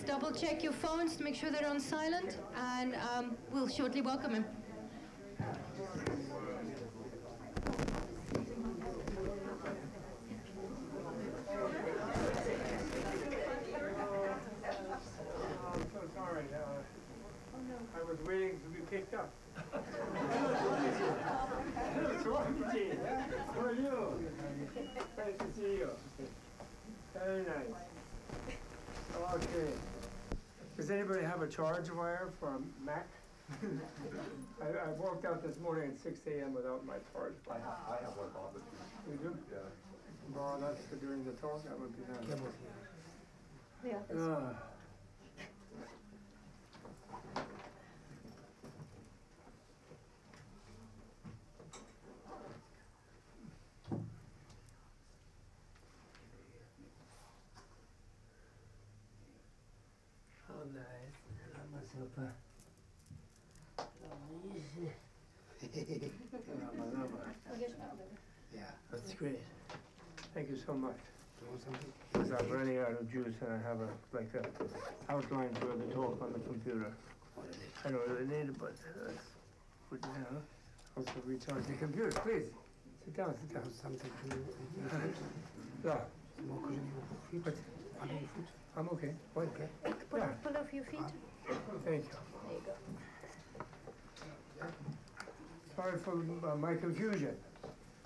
Please double check your phones to make sure they're on silent, and we'll shortly welcome him. I'm so sorry. I was waiting to be picked up. What's wrong with you? How are you? Nice to see you. Very nice. Okay. Does anybody have a charge wire for a Mac? I walked out this morning at 6 a.m. without my charge wire. I have one, Bob. You do? Yeah. Well, that's for during the talk. That would be nice. Yeah. How nice. Yeah, that's great. Thank you so much. Because I'm running out of juice and I have a outline for the talk on the computer. I don't really need it, but that's good to have. Also recharge the computer. Please, sit down, sit down. Something to yeah. But I'm okay. What? Okay. Pull off your feet. Thank you. There you go. Sorry for my confusion.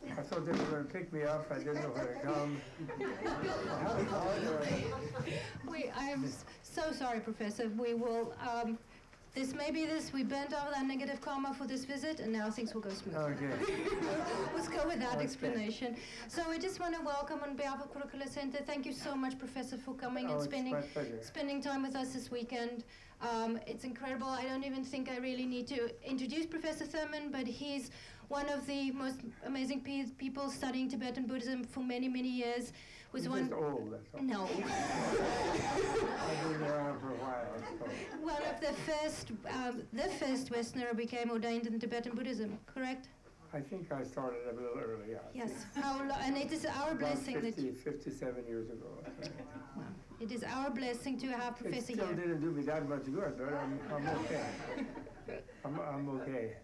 I thought they were going to pick me up. I didn't know where to come. I am so sorry, Professor. We will. This may be this. We burnt off that negative karma for this visit, and now things will go smooth. Okay. Let's go with that explanation. So we just want to welcome on behalf of Kurukulla Center. Thank you so much, Professor, for coming and spending time with us this weekend. It's incredible. I don't even think I really need to introduce Professor Thurman, but he's one of the most amazing people studying Tibetan Buddhism for many, many years. Just old, that's all. No. I've been around for a while. So. One of the first Westerner became ordained in Tibetan Buddhism, correct? I think I started a little early. Yes. And it is our blessing 57 years ago. Well, it is our blessing to have Professor here. It still here. didn't do me that much good, but I'm okay. I'm okay.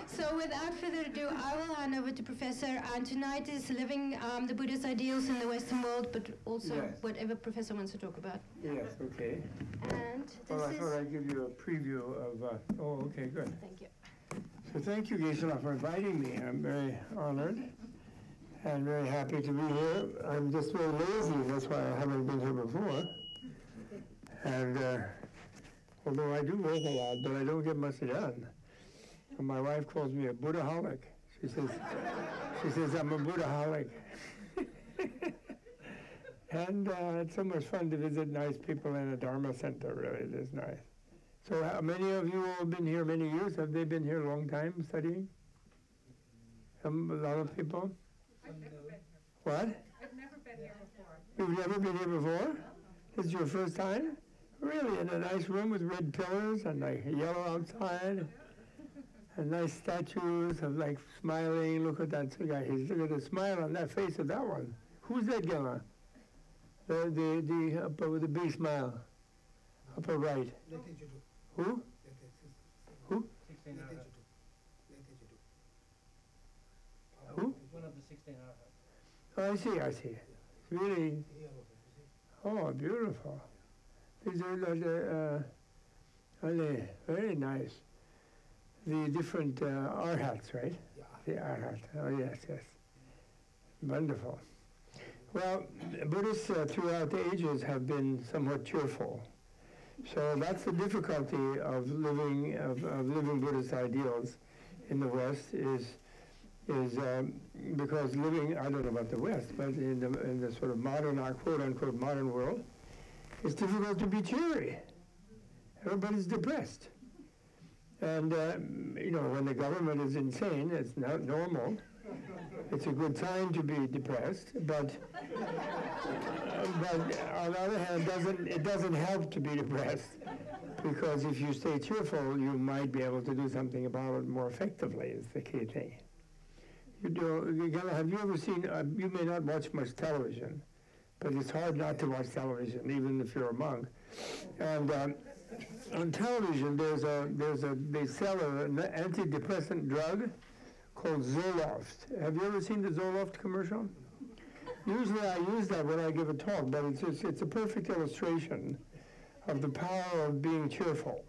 So without further ado, I will hand over to Professor, and tonight is living the Buddhist ideals in the Western world, but also whatever Professor wants to talk about. Yes, okay. And this I thought I'd give you a preview of, okay, good. Thank you. So thank you, Gisela, for inviting me. I'm very honored and very happy to be here. I'm just very lazy, that's why I haven't been here before. And although I do work a lot, but I don't get much done. And my wife calls me a Buddhaholic. She says I'm a Buddhaholic. And it's so much fun to visit nice people in a Dharma center, really. It is nice. So how many of you all been here many years? Have they been here a long time studying? A lot of people? I've never been here. What? I've never been here before. You've never been here before? This is your first time? Really? In a nice room with red pillars and like yellow outside? And nice statues of like smiling. Look at that guy. Look at the smile on that face of that one. Who's that guy? The upper with the big smile. Upper right. Who? Who? Who? One of the 16 arhats. Oh, I see. It's really, beautiful. These are very nice. The different arhats, right? The arhat. Oh, yes. Wonderful. Well, Buddhists throughout the ages have been somewhat cheerful. So that's the difficulty of living Buddhist ideals in the West is because living, I don't know about the West, but in the sort of modern, quote unquote modern world, it's difficult to be cheery. Everybody's depressed. And when the government is insane, it's not normal. It's a good time to be depressed, but on the other hand, it doesn't help to be depressed, because if you stay cheerful, you might be able to do something about it more effectively. Is the key thing. Have you ever seen? You may not watch much television, but it's hard not to watch television, even if you're a monk. And on television, they sell an antidepressant drug called Zoloft. Have you ever seen the Zoloft commercial? Usually I use that when I give a talk, but it's a perfect illustration of the power of being cheerful.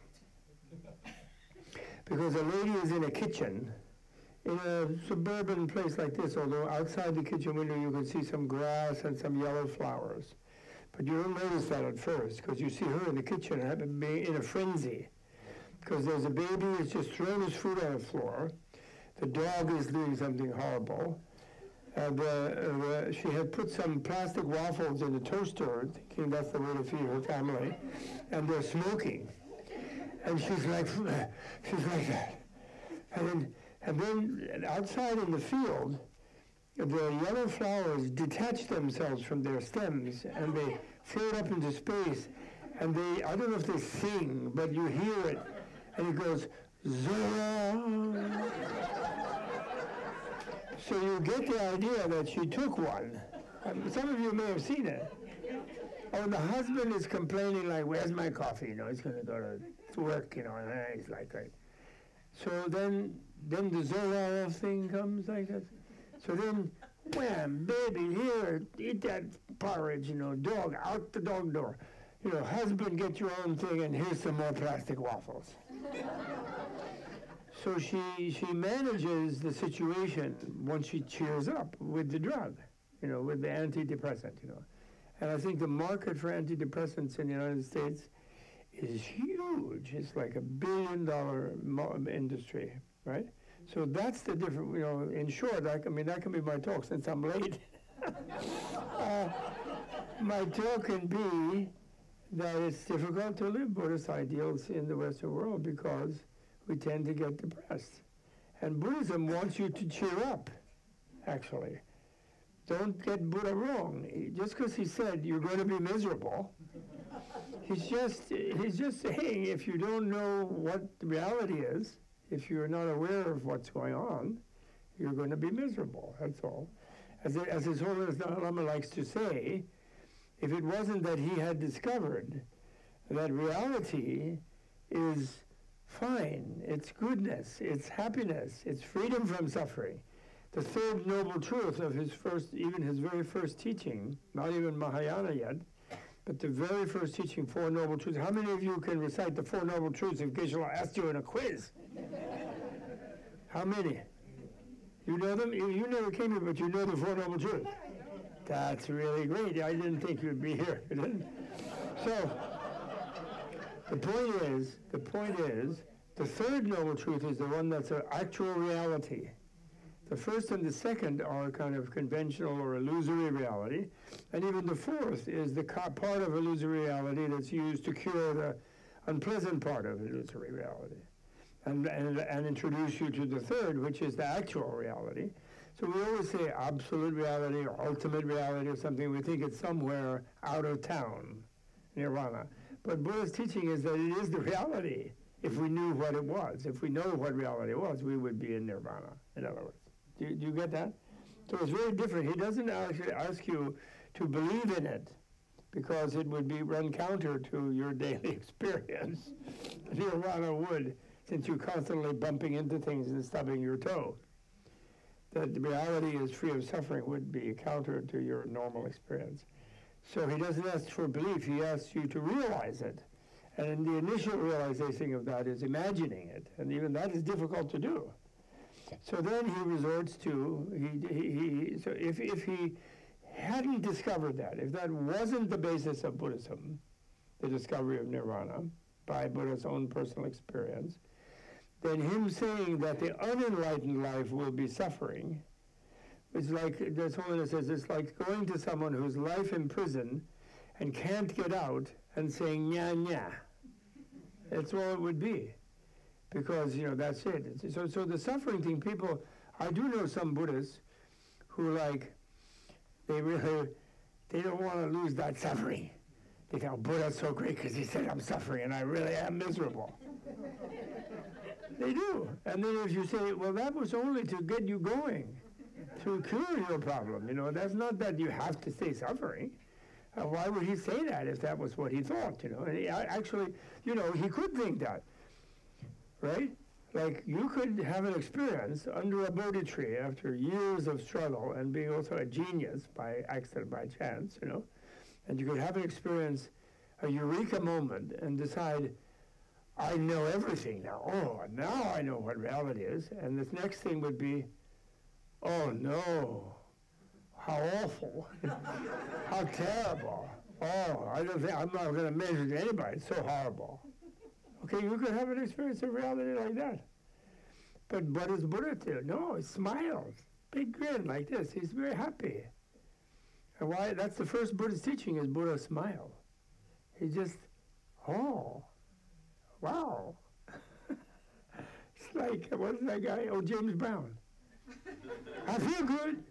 Because a lady is in a kitchen, in a suburban place like this, although outside the kitchen window you can see some grass and some yellow flowers. But you don't notice that at first, because you see her in the kitchen in a frenzy. Because there's a baby who's just thrown his food on the floor. The dog is doing something horrible. And she had put some plastic waffles in the toaster, thinking that's the way to feed her family. And they're smoking. And she's like that. And then outside in the field, the yellow flowers detach themselves from their stems and they float up into space. And I don't know if they sing, but you hear it. And it goes, Zora. So you get the idea that she took one. Some of you may have seen it. Oh, the husband is complaining like, where's my coffee? You know, he's going to go to work, you know, and he's like, right. So then the Zora thing comes like that. So then, wham, baby, here, eat that porridge, you know, dog, out the dog door. You know, husband, get your own thing, and here's some more plastic waffles. So she manages the situation once she cheers up with the drug, you know, with the antidepressant, you know. And I think the market for antidepressants in the United States is huge. It's like $1 billion industry, right? So that's the difference, you know, in short, that can be my talk since I'm late. My talk can be that it's difficult to live Buddhist ideals in the Western world because we tend to get depressed. And Buddhism wants you to cheer up, actually. Don't get Buddha wrong. Just because he said you're going to be miserable, he's just saying if you don't know what the reality is, if you're not aware of what's going on, you're going to be miserable, that's all. As His Holiness Dalai Lama likes to say, if it wasn't that he had discovered that reality is fine, it's goodness, it's happiness, it's freedom from suffering, the third noble truth of his very first teaching, not even Mahayana yet, but the very first teaching, Four Noble Truths. How many of you can recite the Four Noble Truths if Geshe-la asked you in a quiz? How many? You know them? You never came here, but you know the Four Noble Truths. That's really great. I didn't think you'd be here. You didn't? So, the point is, the third noble truth is the one that's an actual reality. The first and the second are kind of conventional or illusory reality, and even the fourth is the part of illusory reality that's used to cure the unpleasant part of illusory reality, and introduce you to the third, which is the actual reality. So we always say absolute reality or ultimate reality or something. We think it's somewhere out of town, nirvana. But Buddha's teaching is that it is the reality. If we knew what it was, if we know what reality was, we would be in nirvana, in other words. Do you get that? So it's very different. He doesn't actually ask you to believe in it because it would run counter to your daily experience. Nirvana would, since you're constantly bumping into things and stubbing your toe. That the reality is free of suffering would be counter to your normal experience. So he doesn't ask for belief, he asks you to realize it. And the initial realization of that is imagining it, and even that is difficult to do. So then he resorts to, so if he hadn't discovered that, if that wasn't the basis of Buddhism, the discovery of nirvana by Buddha's own personal experience, then him saying that the unenlightened life will be suffering, it's like, His Holiness says, it's like going to someone whose life in prison and can't get out and saying, nya, nya. That's all it would be. Because, you know, that's it. So the suffering thing, people, I do know some Buddhists who, like, they don't want to lose that suffering. They think, oh, Buddha's so great because he said I'm suffering and I really am miserable. They do. And then if you say, well, that was only to get you going, to cure your problem. You know, that's not that you have to stay suffering. Why would he say that if that was what he thought, you know? And he, actually, you know, he could think that, right? Like, you could have an experience under a Bodhi tree after years of struggle and being also a genius by accident, by chance, you know? And you could have an experience, a eureka moment, and decide, I know everything now. Oh, now I know what reality is. And this next thing would be, oh no, how awful, how terrible. Oh, I don't think, I'm not going to mention to anybody, it's so horrible. Okay, you could have an experience of reality like that. But what does Buddha do? No, he smiles, big grin like this. He's very happy. And why? That's the first Buddhist teaching is Buddha smile. He just, oh, wow. It's like, what's that guy? Oh, James Brown. I feel good,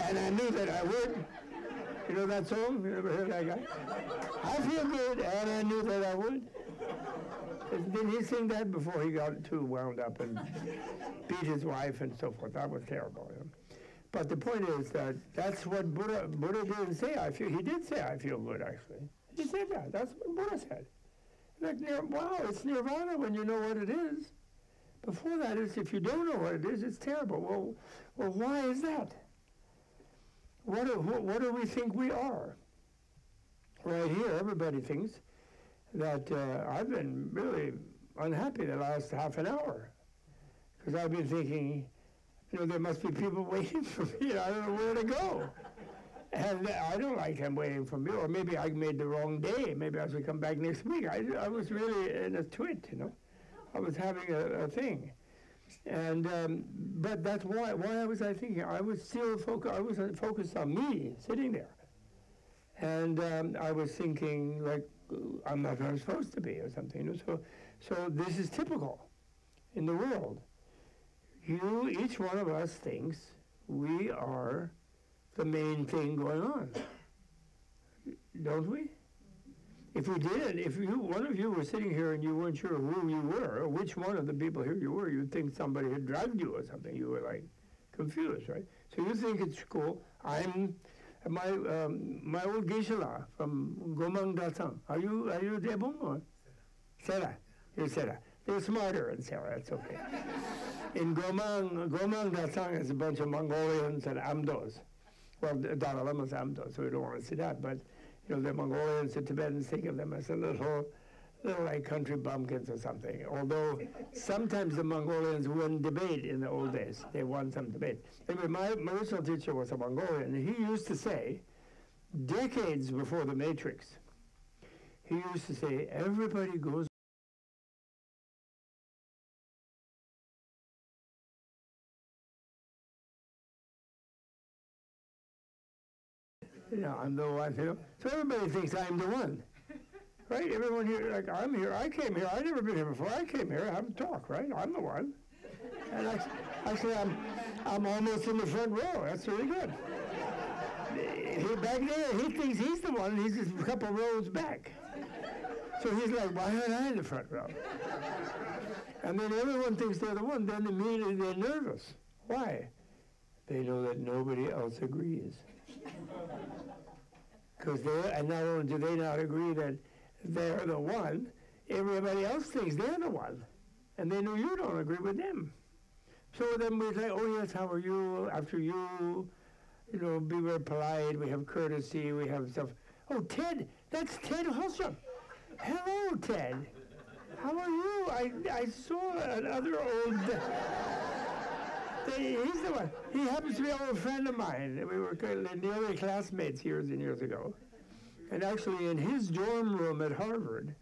and I knew that I would. You know that song? You ever heard that guy? I feel good, and I knew that I would. Didn't he sing that before he got too wound up and beat his wife and so forth? That was terrible. You know? But the point is that that's what Buddha didn't say. He did say, I feel good, actually. He said that. That's what Buddha said. Like, wow, it's nirvana when you know what it is. Before that, if you don't know what it is, it's terrible. Well, why is that? What do we think we are? Right here, everybody thinks that I've been really unhappy the last half an hour because I've been thinking, you know, there must be people waiting for me and I don't know where to go. And I don't like them waiting for me, or maybe I made the wrong day. Maybe I should come back next week. I was really in a twit, you know. I was having a thing. And, but that's why was I thinking? I was still focused on me, sitting there. And I was thinking, like, I'm not where I'm supposed to be or something. You know? So this is typical in the world. Each one of us thinks we are the main thing going on, don't we? If we did, one of you were sitting here and you weren't sure who you were, or which one of the people here you were, you'd think somebody had drugged you or something. You were like confused, right? So you think it's cool. I'm my old Geshe-la from Gomang Datsang. Are you Debong or Sera? You're Sera. They're smarter in Sera. It's okay. In Gomang Datsang is a bunch of Mongolians and Amdos. Well, Dalai Lama's Amdo, so we don't want to see that. But you know, the Mongolians, the Tibetans think of them as a little like country bumpkins or something. Although sometimes the Mongolians won debate in the old days. They won some debate. Anyway, my original teacher was a Mongolian, and he used to say, decades before the Matrix, he used to say, everybody goes. You know, I'm the one, you know. So everybody thinks I'm the one. Right? Everyone here, like, I'm here, I came here, I've never been here before, I came here, I have a talk, right? I'm the one. And actually, I'm almost in the front row, that's really good. Back there, he thinks he's the one, and he's just a couple rows back. So he's like, why aren't I in the front row? And then everyone thinks they're the one, then immediately they're nervous. Why? They know that nobody else agrees. Because and not only do they not agree that they're the one, everybody else thinks they're the one. And they know you don't agree with them. So then we say, oh yes, how are you? After you know, be very polite, we have courtesy, we have stuff. Oh, Ted, that's Ted Holstrom. Hello, Ted. How are you? I saw another old... He's the one. He happens to be an old friend of mine. We were nearly classmates years and years ago. And actually, in his dorm room at Harvard,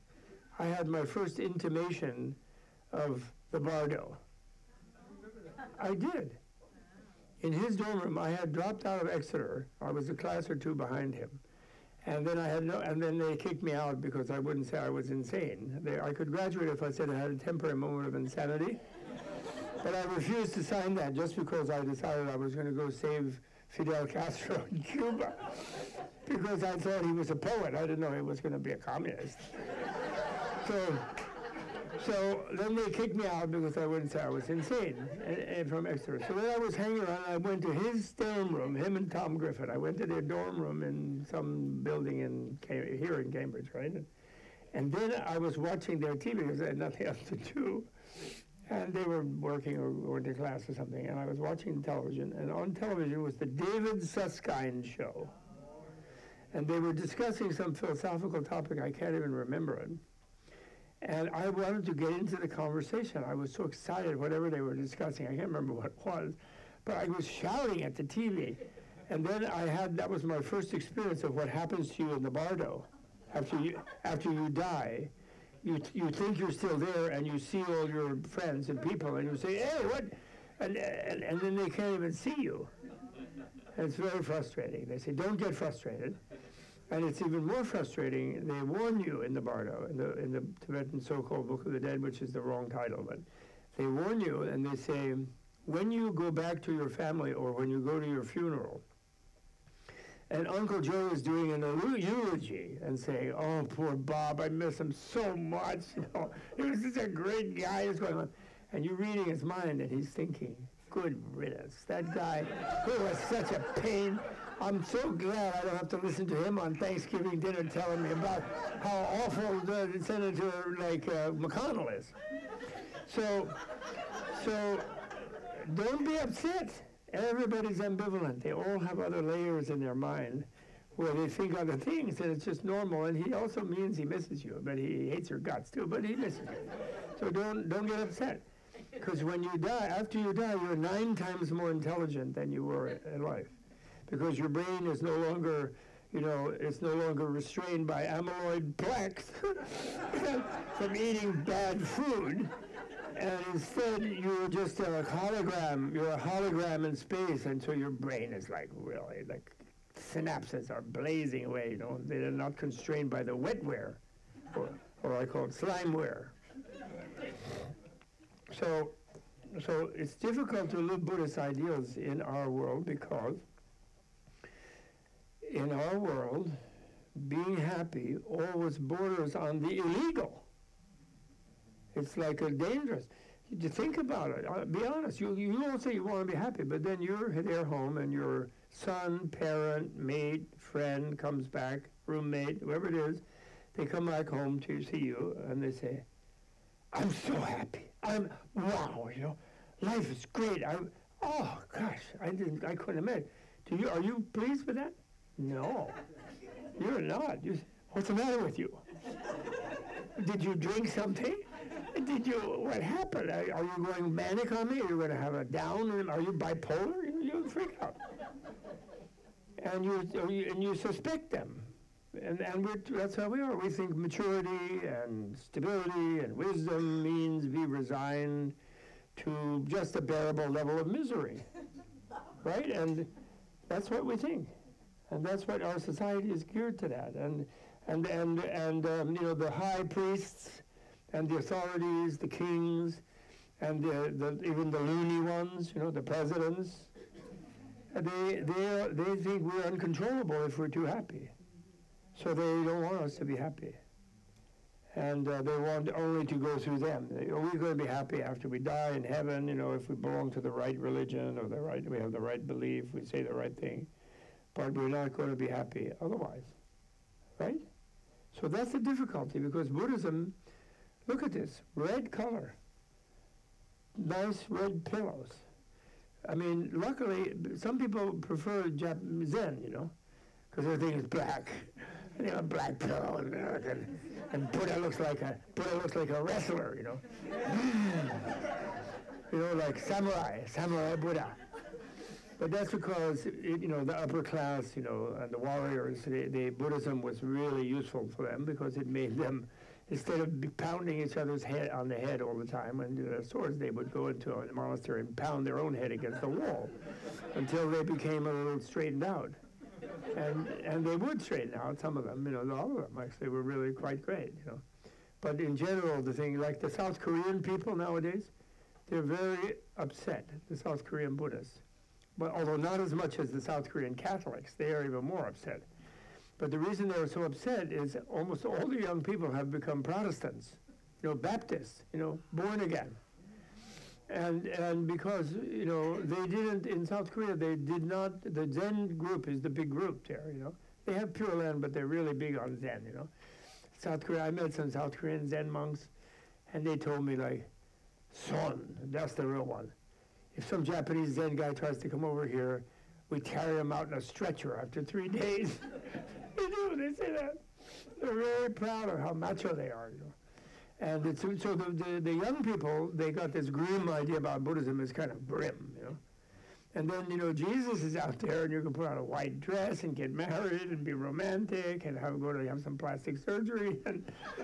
I had my first intimation of the Bardo. I did. In his dorm room, I had dropped out of Exeter. I was a class or two behind him. And then and then they kicked me out because I wouldn't say I was insane. I could graduate if I said I had a temporary moment of insanity. But I refused to sign that just because I decided I was going to go save Fidel Castro in Cuba. Because I thought he was a poet. I didn't know he was going to be a communist. So So then they kicked me out because I wouldn't say I was insane and from Exeter. So then I was hanging around. I went to his dorm room, him and Tom Griffith. I went to their dorm room in some building here in Cambridge, right? And then I was watching their TV because I had nothing else to do. And they were working or went to class or something. And I was watching television. And on television was the David Susskind show. And they were discussing some philosophical topic. I can't even remember it. And I wanted to get into the conversation. I was so excited, whatever they were discussing. I can't remember what it was. But I was shouting at the TV. And then that was my first experience of what happens to you in the bardo. After you die, you think you're still there, and you see all your friends and people, and you say, hey, what? And then they can't even see you. And it's very frustrating. They say, don't get frustrated. And it's even more frustrating. They warn you in the bardo, in the Tibetan so-called Book of the Dead, which is the wrong title, but they warn you, and they say, when you go back to your family or when you go to your funeral, and Uncle Joe is doing an eulogy and saying, oh, poor Bob, I miss him so much. You know, he was such a great guy. What's going on? And you're reading his mind, and he's thinking, good riddance. That guy who was such a pain. I'm so glad I don't have to listen to him on Thanksgiving dinner telling me about how awful the Senator like McConnell is. So don't be upset. Everybody's ambivalent. They all have other layers in their mind where they think other things, and it's just normal. And he also means he misses you, but he hates your guts too, but he misses you. So don't get upset. Because when you die, after you die, you're 9 times more intelligent than you were in life. Because your brain is no longer, it's no longer restrained by amyloid plaques from eating bad food. And instead, you're just a hologram. You're a hologram in space, and so your brain is really synapses are blazing away. They're not constrained by the wetware, or I call it slimeware. So it's difficult to live Buddhist ideals in our world because in our world, being happy always borders on the illegal. It's like a dangerous. You think about it. Be honest. You all say you want to be happy, but then you're there home and your son, parent, mate, friend comes back, roommate, whoever it is, they come back home to see you and they say, I'm so happy. Wow, life is great. Oh gosh, I couldn't imagine. Are you pleased with that? No, you're not. What's the matter with you? Did you drink something? What happened? Are you going manic on me? Are you going to have a down? Are you bipolar? You freak out. And you suspect them. And that's how we are. We think maturity and stability and wisdom means be resigned to just a bearable level of misery. Right? And that's what we think. And that's what our society is geared to that. And the high priests and the authorities, the kings, and even the loony ones, the presidents, they think we're uncontrollable if we're too happy. So they don't want us to be happy. And they want only to go through them. We're going to be happy after we die in heaven, if we belong to the right religion or we have the right belief, we say the right thing. But we're not going to be happy otherwise, right? So that's the difficulty, because Buddhism, look at this, red color, nice red pillows. I mean, luckily, some people prefer Zen, because everything is black. A black pillow, and Buddha looks like a wrestler, like samurai Buddha. But that's because the upper class, and the warriors, Buddhism was really useful for them because it made them, instead of pounding each other's head on the head all the time and their swords, they would go into a monastery and pound their own head against the wall until they became a little straightened out. And they would straighten out, some of them, all of them actually were really quite great, But in general, the thing, like the South Korean people nowadays, they're very upset, the South Korean Buddhists. But although not as much as the South Korean Catholics, they are even more upset. But the reason they're so upset is almost all the young people have become Protestants. Baptist, born again. And because, they didn't, in South Korea, they did not, the Zen group is the big group there, They have Pure Land, but they're really big on Zen, South Korea, I met some South Korean Zen monks, and they told me, like, son, that's the real one. If some Japanese Zen guy tries to come over here, we carry him out in a stretcher after 3 days. They say that. They're very proud of how macho they are, And it's, so the young people, they got this grim idea about Buddhism as kind of grim, And then, Jesus is out there, and you can put on a white dress and get married and be romantic and have some plastic surgery, and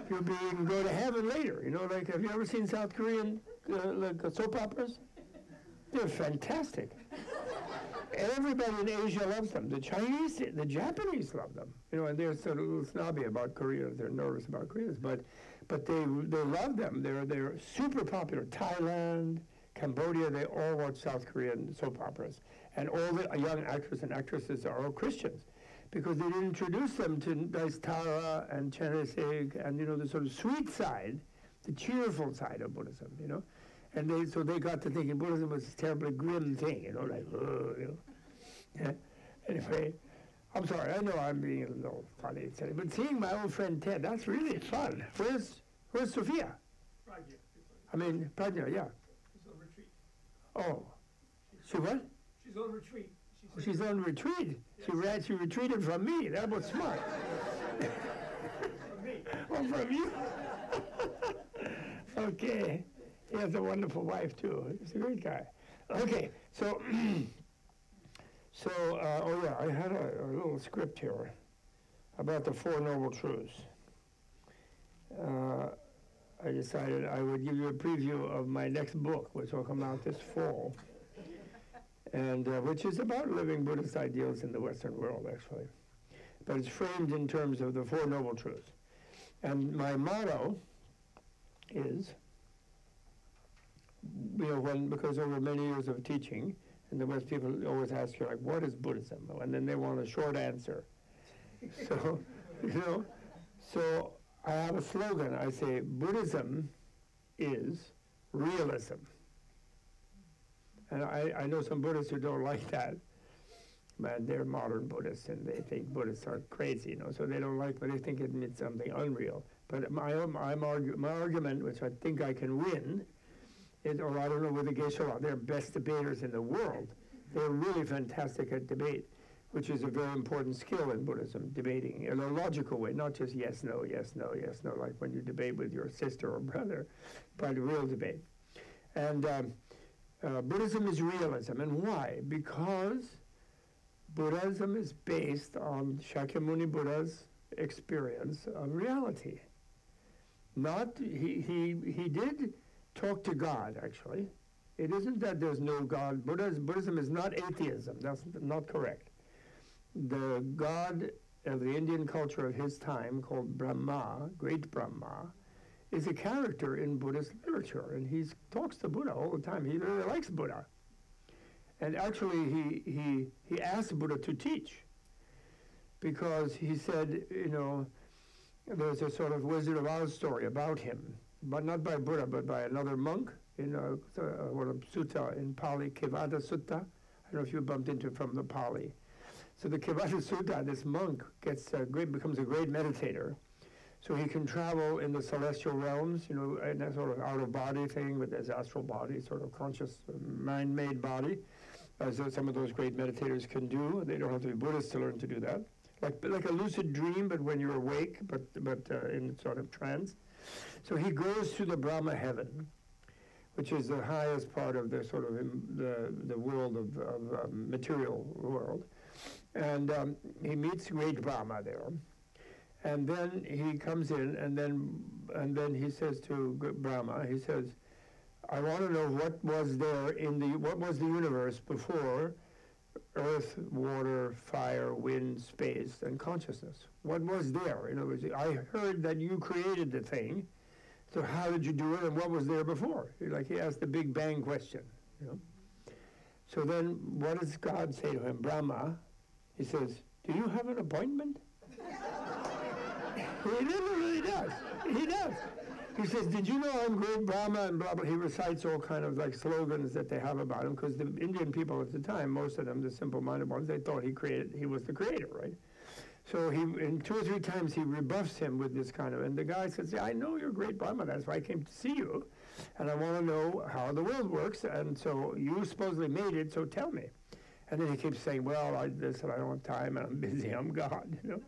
you can go to heaven later. Like, have you ever seen South Korean soap operas? They're fantastic. Everybody in Asia loves them. The Chinese, the Japanese love them. And they're sort of a little snobby about Koreans. They're nervous about Koreans, but they love them. They're super popular. Thailand, Cambodia, they all watch South Korean soap operas. And all the young actors and actresses are all Christians because they didn't introduce them to Daistara and Chenesig and, the sort of sweet side, the cheerful side of Buddhism, And they got to thinking Buddhism was this terribly grim thing, Yeah. Anyway, I'm sorry, I know I'm being a little funny, but seeing my old friend Ted, that's really fun. Where's Sophia? Prajna, yeah. She's on retreat. Oh. She what? She's on retreat. She's on retreat? Yes. She retreated from me. That was smart. From me. Oh, from you? Okay. He has a wonderful wife, too. He's a great guy. Okay, so, I had a little script here about the Four Noble Truths. I decided I would give you a preview of my next book, which will come out this fall, and which is about living Buddhist ideals in the Western world, actually. But it's framed in terms of the Four Noble Truths. And my motto is, because over many years of teaching, in the West, people always ask you, like, what is Buddhism? And then they want a short answer. So, so I have a slogan. I say, Buddhism is realism. And I know some Buddhists who don't like that. Man, they're modern Buddhists, and they think Buddhists are crazy, so they don't like, but they think it means something unreal. But my argument, which I think I can win, or I don't know whether Geshe-la, they're best debaters in the world. They're really fantastic at debate, which is a very important skill in Buddhism, debating in a logical way, not just yes, no, yes, no, yes, no, like when you debate with your sister or brother, but a real debate. And Buddhism is realism. And why? Because Buddhism is based on Shakyamuni Buddha's experience of reality. He did talk to God, actually. It isn't that there's no God. Buddhism is not atheism. That's not correct. The God of the Indian culture of his time, called Brahma, great Brahma, is a character in Buddhist literature, and he talks to Buddha all the time. He really likes Buddha. And actually, he asked Buddha to teach, because he said, there's a sort of Wizard of Oz story about him, but not by Buddha, but by another monk in a sutta in Pali, Kevada Sutta. I don't know if you bumped into it from the Pali. So the Kevada Sutta, this monk becomes a great meditator. So he can travel in the celestial realms, in that sort of out-of-body thing with his astral body, sort of conscious, mind-made body, as some of those great meditators can do. They don't have to be Buddhists to learn to do that. Like a lucid dream, but when you're awake, but in sort of trance. So he goes to the Brahma heaven, which is the highest part of the sort of the world of material world. And he meets great Brahma there. And then he comes in, and then he says to Brahma, he says, I want to know what was there what was the universe before earth, water, fire, wind, space, and consciousness. What was there? In other words, I heard that you created the thing, so how did you do it, and what was there before? He asked the Big Bang question, So then what does God say to him? Brahma, he says, do you have an appointment? He literally does. He does. He says, did you know I'm great Brahma and blah, blah. He recites all kind of like slogans that they have about him, because the Indian people at the time, most of them, the simple-minded ones, they thought he was the creator, right? So in 2 or 3 times he rebuffs him with this kind of, and the guy says, yeah, I know you're great Brahma, that's why I came to see you, and I want to know how the world works, and so you supposedly made it, so tell me. And then he keeps saying, well, I don't have time, and I'm busy, I'm God, you know.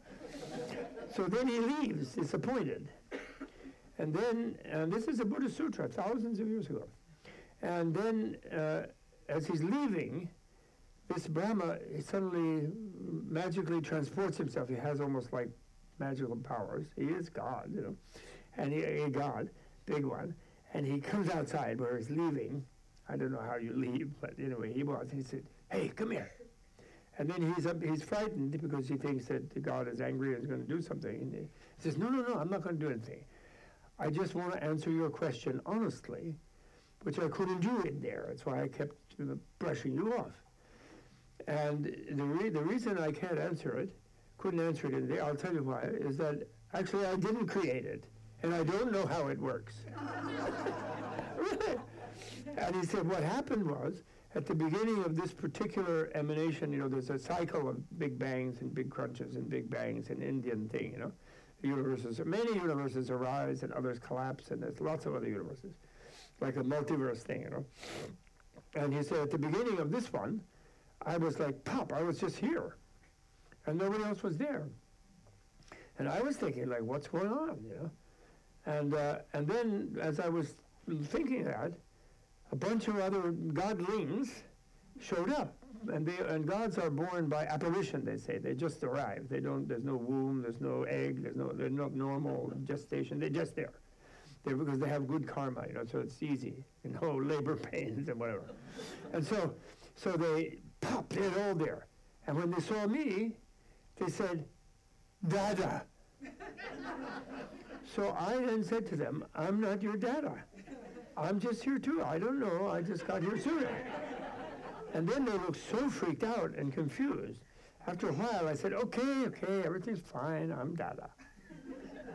So then he leaves, disappointed. And then, and this is a Buddhist sutra, thousands of years ago. And then, as he's leaving, this Brahma suddenly magically transports himself. He has almost like magical powers. He is God, you know, and a God, big one. And he comes outside where he's leaving. I don't know how you leave, but anyway, he was. He said, hey, come here. And then he's frightened because he thinks that God is angry and is going to do something. And he says, no, I'm not going to do anything. I just want to answer your question honestly, which I couldn't do in there. That's why I kept brushing you off. And the reason I can't answer it, couldn't answer it in there, I'll tell you why, is that actually I didn't create it, and I don't know how it works. Really? And he said what happened was, at the beginning of this particular emanation, you know, there's a cycle of big bangs and big crunches and big bangs, an Indian thing, you know. Many universes arise and others collapse, and there's lots of other universes, like a multiverse thing, you know. And he said at the beginning of this one, I was like, pop, I was just here, and nobody else was there. And I was thinking, like, what's going on, you know? And then, as I was thinking that, a bunch of other godlings showed up, and gods are born by apparition, they say. They just arrive. There's no womb, there's no egg, they're not normal gestation, they're just there. They're because they have good karma, you know, so it's easy, you know, labor pains and whatever. And so they popped, they're all there. And when they saw me, they said, Dada. So I then said to them, I'm not your Dada. I'm just here too. I don't know, I just got here sooner. And then they looked so freaked out and confused. After a while, I said, okay, everything's fine, I'm Dada.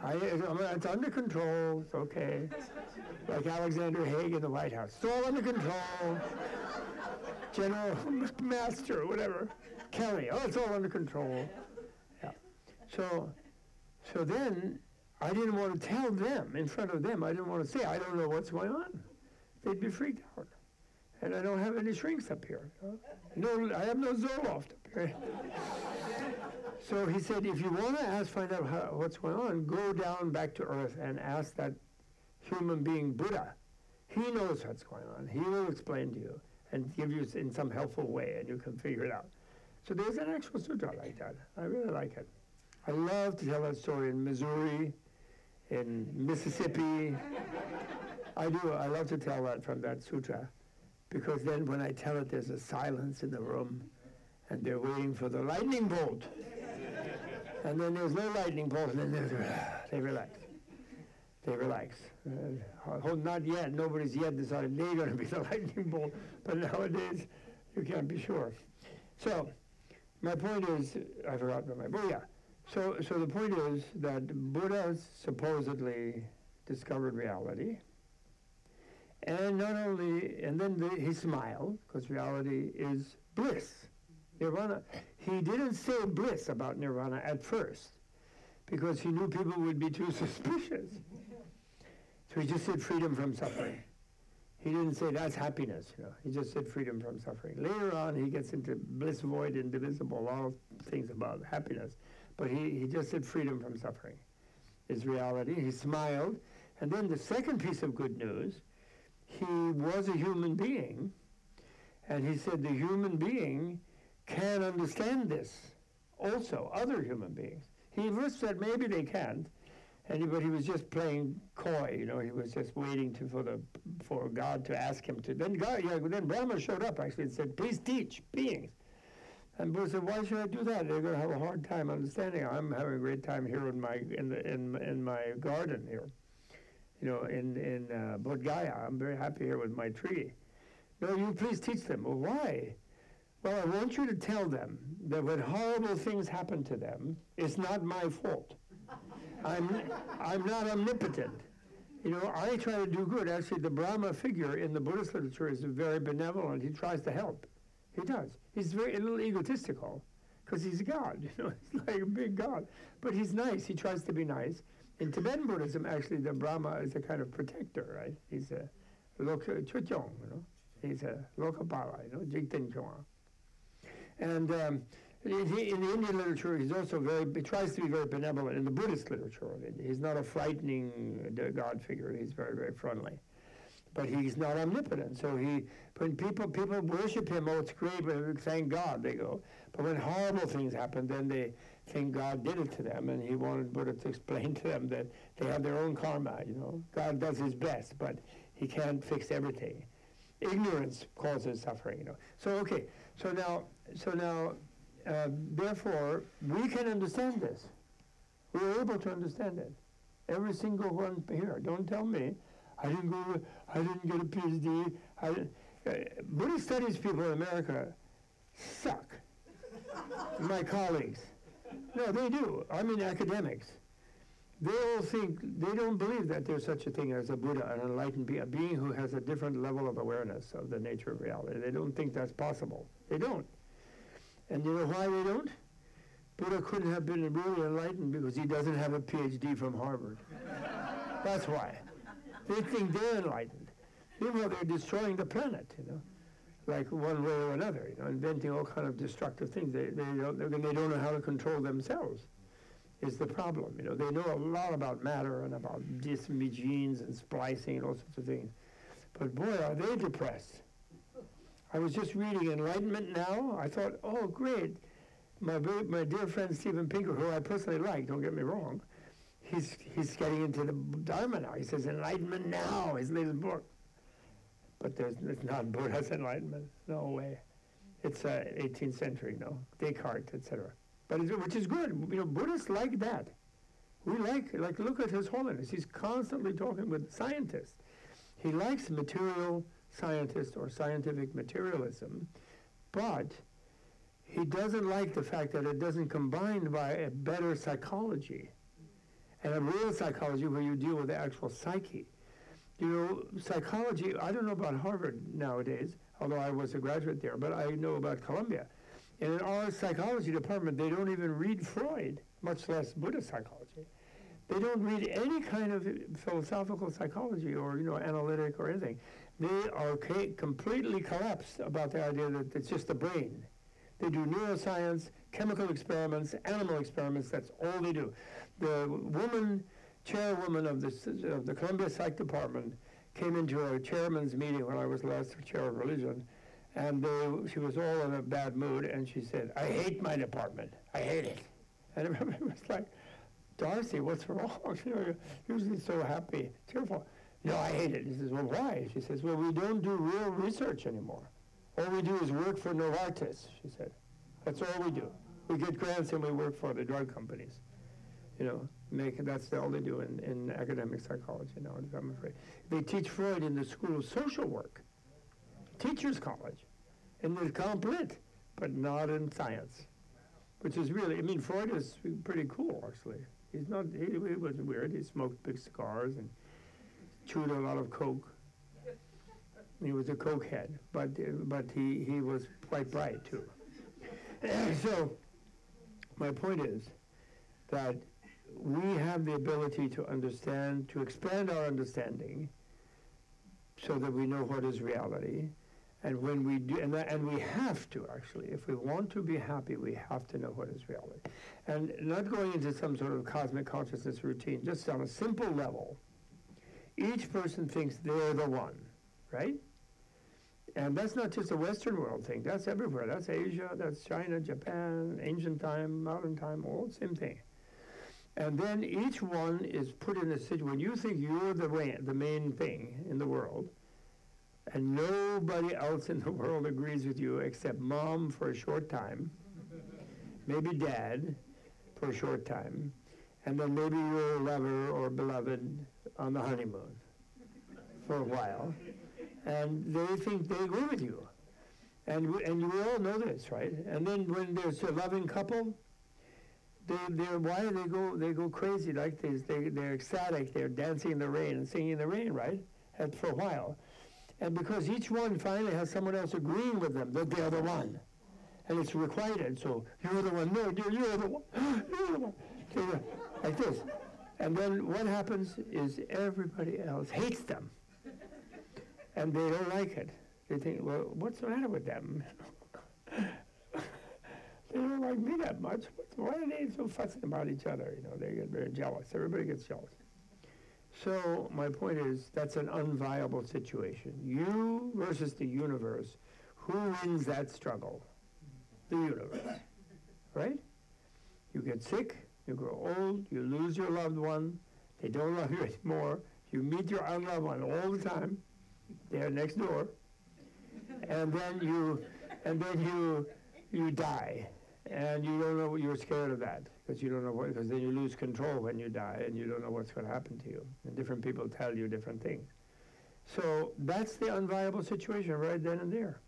It's under control, it's okay. Like Alexander Haig in the White House. It's all under control. General Master, whatever. Kelly, it's all under control. Yeah. So then, I didn't want to tell them, in front of them, I didn't want to say, I don't know what's going on. They'd be freaked out. And I don't have any shrinks up here. No, I have no Zoloft up here. So he said, if you want to find out what's going on, go down back to Earth and ask that human being Buddha. He knows what's going on. He will explain to you and give you in some helpful way, and you can figure it out. So there's an actual sutra like that. I really like it. I love to tell that story in Missouri, in Mississippi. I do. I love to tell that from that sutra, because then when I tell it, there's a silence in the room, and they're waiting for the lightning bolt. And then there's no lightning bolt, and then they relax. They relax. Not yet. Nobody's yet decided they're going to be the lightning bolt, but nowadays you can't be sure. So my point is, I forgot my point. Yeah. So the point is that Buddha supposedly discovered reality, and not only, and then he smiled, because reality is bliss. Nirvana. He didn't say bliss about nirvana at first, because he knew people would be too suspicious. So he just said freedom from suffering. He didn't say that's happiness, you know. He just said freedom from suffering. Later on, he gets into bliss, void, indivisible, all things about happiness. But he just said freedom from suffering is reality. He smiled. And then the second piece of good news, he was a human being, and he said the human being can understand this also, other human beings. He first said maybe they can't, but he was just playing coy, you know. He was just waiting for God to ask him to. Then Brahma showed up actually and said, please teach beings. And Buddha said, why should I do that? They're going to have a hard time understanding. I'm having a great time here in my garden here, you know, in Bodh Gaya. I'm very happy here with my tree. No, you please teach them. Well, why? Well, I want you to tell them that when horrible things happen to them, it's not my fault. I'm not omnipotent. You know, I try to do good. Actually, the Brahma figure in the Buddhist literature is very benevolent. He tries to help. He does. He's a little egotistical because he's a god, you know. He's like a big god. But he's nice. He tries to be nice. In Tibetan Buddhism, actually, the Brahma is a kind of protector, right? He's a chuchong, you know. He's a lokapala, you know, jigten chong. And in the Indian literature, he's also he tries to be very benevolent. In the Buddhist literature, he's not a frightening god figure. He's very, very friendly. But he's not omnipotent. So when people worship him, oh, it's great, but thank God, they go. But when horrible things happen, then they think God did it to them, and he wanted Buddha to explain to them that they have their own karma, you know. God does his best, but he can't fix everything. Ignorance causes suffering, you know. So, okay, so now, therefore, we can understand this. We're able to understand it. Every single one here. Don't tell me, I didn't get a PhD. Buddhist studies people in America suck. My colleagues. No, they do. I mean, academics. They all think, they don't believe that there's such a thing as a Buddha, an enlightened being, a being who has a different level of awareness of the nature of reality. They don't think that's possible. They don't. And you know why they don't? Buddha couldn't have been really enlightened because he doesn't have a PhD from Harvard. That's why. They think they're enlightened. Meanwhile, they're destroying the planet, you know, like one way or another, you know, inventing all kind of destructive things. They don't know how to control themselves is the problem. You know, they know a lot about matter and about genes and splicing and all sorts of things. But boy, are they depressed. I was just reading Enlightenment Now. I thought, oh, great. My dear friend Steven Pinker, who I personally like, don't get me wrong, he's getting into the Dharma now. He says, Enlightenment Now, his latest book. But it's not Buddha's enlightenment. No way. It's 18th century, no. Descartes, etc. But which is good. You know, Buddhists like that. We like, look at His Holiness. He's constantly talking with scientists. He likes material scientists or scientific materialism, but he doesn't like the fact that it doesn't combine by a better psychology and a real psychology where you deal with the actual psyche. You know, psychology, I don't know about Harvard nowadays, although I was a graduate there, but I know about Columbia. And in our psychology department, they don't even read Freud, much less Buddhist psychology. They don't read any kind of philosophical psychology or, you know, analytic or anything. They are completely collapsed about the idea that it's just the brain. They do neuroscience, chemical experiments, animal experiments, that's all they do. The chairwoman of the Columbia Psych Department came into a chairman's meeting when I was last chair of religion, and she was all in a bad mood, and she said, I hate my department. I hate it. And I remember it was like, Darcy, what's wrong? You're usually so happy, cheerful. No, I hate it. He says, well, why? She says, well, we don't do real research anymore. All we do is work for Novartis, she said. That's all we do. We get grants and we work for the drug companies. You know, that's all they do in academic psychology nowadays, I'm afraid. They teach Freud in the School of Social Work, Teachers College, and they're complete, but not in science, which is really, I mean, Freud is pretty cool, actually. He wasn't weird. He smoked big cigars and chewed a lot of coke. He was a cokehead, but he was quite bright, too. So my point is that we have the ability to understand, to expand our understanding so that we know what is reality. And when we do, and we have to, actually, if we want to be happy, we have to know what is reality. And not going into some sort of cosmic consciousness routine, just on a simple level, each person thinks they're the one, right? And that's not just a Western world thing, that's everywhere. That's Asia, that's China, Japan, ancient time, modern time, all the same thing. And then each one is put in a situation, when you think you're the main thing in the world, and nobody else in the world agrees with you except mom for a short time, maybe dad for a short time, and then maybe your lover or beloved on the honeymoon for a while. And they think they agree with you. And we all know this, right? And then when there's a loving couple, why do they go crazy like this? They're ecstatic. They're dancing in the rain and singing in the rain, right? And for a while, and because each one finally has someone else agreeing with them that they're the one, and it's requited. So you're the one. No, you're the one. You're the one. Like this, and then what happens is everybody else hates them, and they don't like it. They think, well, what's the matter with them? They don't like me that much. Why are they so fussing about each other? You know, they get very jealous. Everybody gets jealous. So my point is, that's an unviable situation. You versus the universe. Who wins that struggle? The universe, right? You get sick, you grow old, you lose your loved one, they don't love you anymore, you meet your unloved one all the time, they're next door, and then you die. And you don't know, you're scared of that, because you don't know what, because then you lose control when you die, and you don't know what's going to happen to you. And different people tell you different things. So that's the unviable situation right then and there.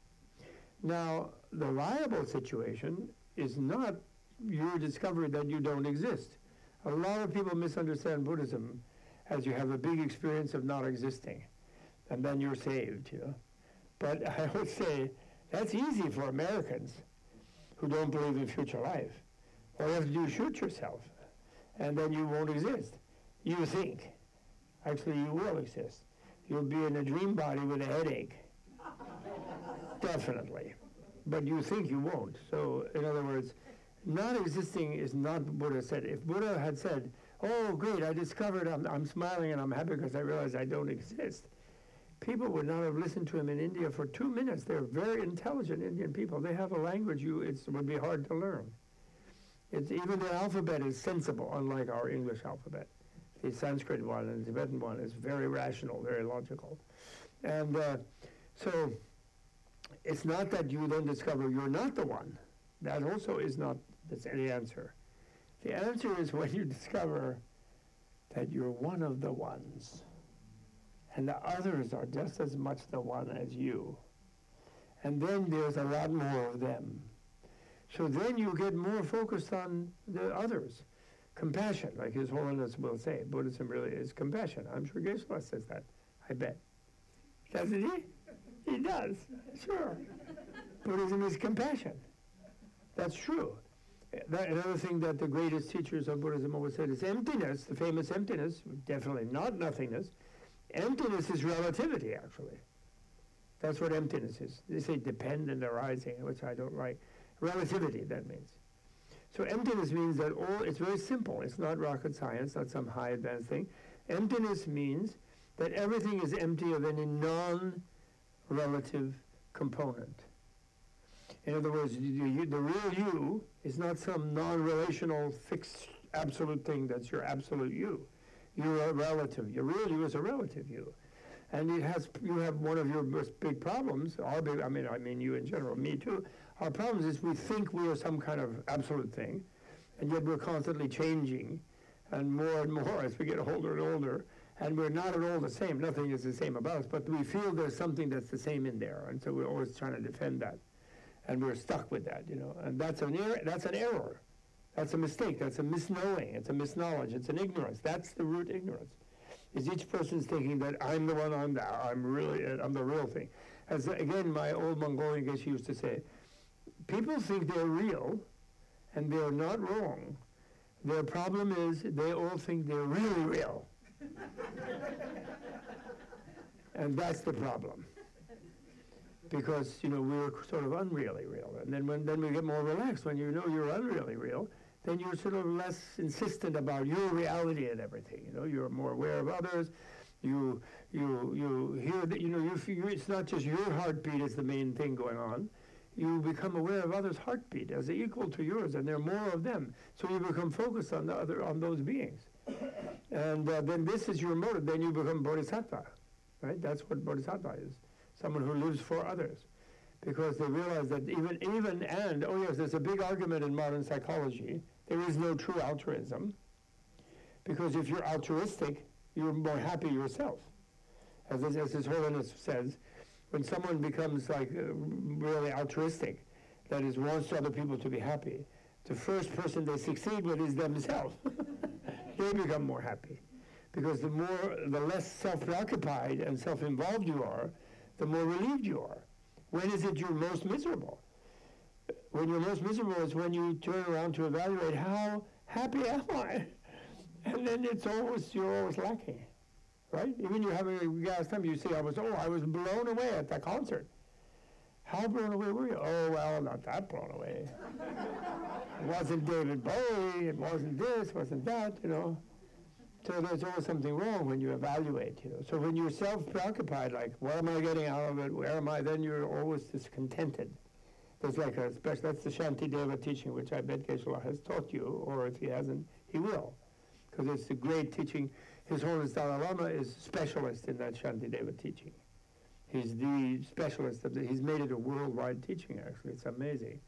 Now, the viable situation is not your discovery that you don't exist. A lot of people misunderstand Buddhism as you have a big experience of not existing, and then you're saved, you know. But I would say that's easy for Americans who don't believe in future life. All you have to do is shoot yourself, and then you won't exist. You think. Actually, you will exist. You'll be in a dream body with a headache. Definitely. But you think you won't. So, in other words, not existing is not what Buddha said. If Buddha had said, oh, great, I discovered I'm smiling and I'm happy because I realize I don't exist, people would not have listened to him in India for 2 minutes. They're very intelligent Indian people. They have a language it would be hard to learn. Even the alphabet is sensible, unlike our English alphabet. The Sanskrit one and the Tibetan one is very rational, very logical. And so it's not that you then discover you're not the one. That also is not the answer. The answer is when you discover that you're one of the ones, and the others are just as much the one as you. And then there's a lot more of them. So then you get more focused on the others. Compassion, like His Holiness will say. Buddhism really is compassion. I'm sure Geshe says that, I bet. Doesn't he? He does, sure. Buddhism is compassion. That's true. Another thing that the greatest teachers of Buddhism always said is emptiness, the famous emptiness, definitely not nothingness. Emptiness is relativity, actually. That's what emptiness is. They say dependent arising, which I don't like. Relativity, that means. So emptiness means that it's very simple. It's not rocket science, not some high advanced thing. Emptiness means that everything is empty of any non-relative component. In other words, the real you is not some non-relational, fixed, absolute thing that's your absolute you. You're a relative. Your real you is a relative you. And you have one of your most big problems, I mean you in general, me too. Our problems is we think we are some kind of absolute thing, and yet we're constantly changing, and more as we get older and older, and we're not at all the same. Nothing is the same about us, but we feel there's something that's the same in there, and so we're always trying to defend that. And we're stuck with that, you know, and that's an error. That's a mistake. That's a misknowing. It's a misknowledge. It's an ignorance. That's the root ignorance. Is each person's thinking that I'm the one I'm the real thing. As again, my old Mongolian Geshe used to say, people think they're real, and they're not wrong. Their problem is they all think they're really real. And that's the problem. Because, you know, we're sort of unreally real. And then when we get more relaxed, when you know you're unreally real, then you're sort of less insistent about your reality and everything. You know, you're more aware of others. You hear that, you know, it's not just your heartbeat is the main thing going on. You become aware of others' heartbeat as equal to yours, and there are more of them. So you become focused on those beings. And then this is your motive. Then you become bodhisattva, right? That's what bodhisattva is. Someone who lives for others, because they realize that there's a big argument in modern psychology. There is no true altruism, because if you're altruistic, you're more happy yourself. As His Holiness says, when someone becomes really altruistic, that is, wants other people to be happy, the first person they succeed with is themselves. They become more happy. Because the less self-preoccupied and self-involved you are, the more relieved you are. When is it you're most miserable? When you're most miserable is when you turn around to evaluate how happy am I? And then you're always lacking, right? Even you're having a gas time, you say, I was blown away at that concert. How blown away were you? Oh, well, not that blown away. It wasn't David Bowie, it wasn't this, wasn't that, you know. So there's always something wrong when you evaluate, you know. So when you're self-preoccupied, like, what am I getting out of it? Where am I? Then you're always discontented. There's like that's the Shantideva teaching, which I bet Geshe-la has taught you, or if he hasn't, he will. Because it's a great teaching. His Holiness Dalai Lama is specialist in that Shantideva teaching. He's the specialist he's made it a worldwide teaching, actually. It's amazing.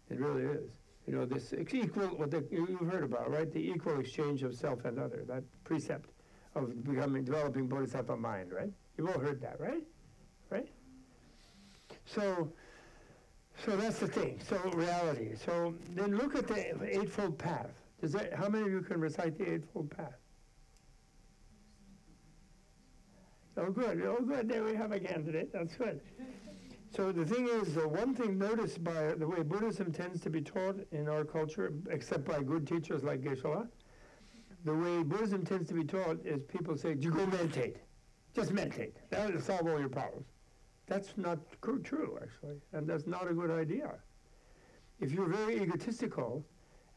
It really is. You know, this equal, you've heard about, right? The equal exchange of self and other, that precept of developing bodhisattva mind, right? You've all heard that, right? Right? So that's the thing. So reality. So then look at the Eightfold Path. How many of you can recite the Eightfold Path? Oh, good. Oh, good. There we have a candidate. That's good. So the thing is, one thing noticed by the way Buddhism tends to be taught in our culture, except by good teachers like Geshe-la, the way Buddhism tends to be taught is people say, you go meditate. Just meditate. That will solve all your problems. That's not true, actually, and that's not a good idea. If you're very egotistical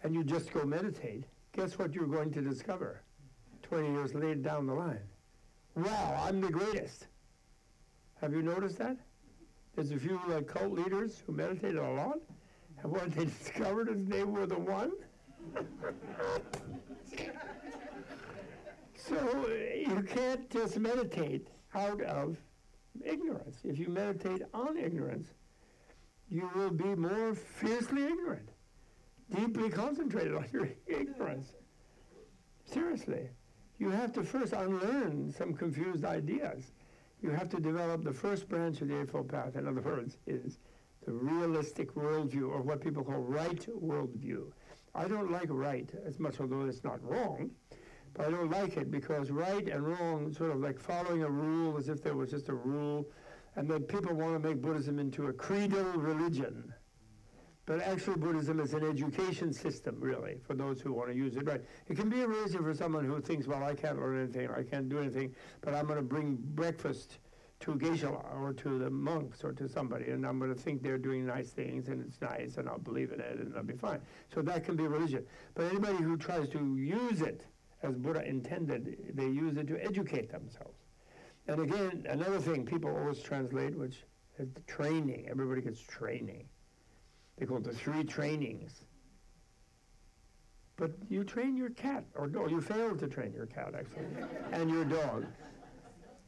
and you just go meditate, guess what you're going to discover 20 years later down the line? Wow, I'm the greatest. Have you noticed that? There's a few like cult leaders who meditated a lot, and what they discovered is they were the one. So you can't just meditate out of ignorance. If you meditate on ignorance, you will be more fiercely ignorant, deeply concentrated on your ignorance. Seriously. You have to first unlearn some confused ideas. You have to develop the first branch of the Eightfold Path, in other words, is the realistic worldview, or what people call right worldview. I don't like right as much, although it's not wrong, but I don't like it because right and wrong, sort of like following a rule as if there was just a rule, and then people want to make Buddhism into a creedal religion. But actually Buddhism is an education system, really, for those who want to use it right. It can be a reason for someone who thinks, well, I can't learn anything, I can't do anything, but I'm going to bring breakfast to Geshe-la or to the monks or to somebody, and I'm going to think they're doing nice things, and it's nice, and I'll believe in it, and I'll be fine. So that can be religion. But anybody who tries to use it as Buddha intended, they use it to educate themselves. And again, another thing people always translate, which is the training. Everybody gets training. They call it the 3 trainings. But you train your cat, or no, you fail to train your cat, actually, and your dog.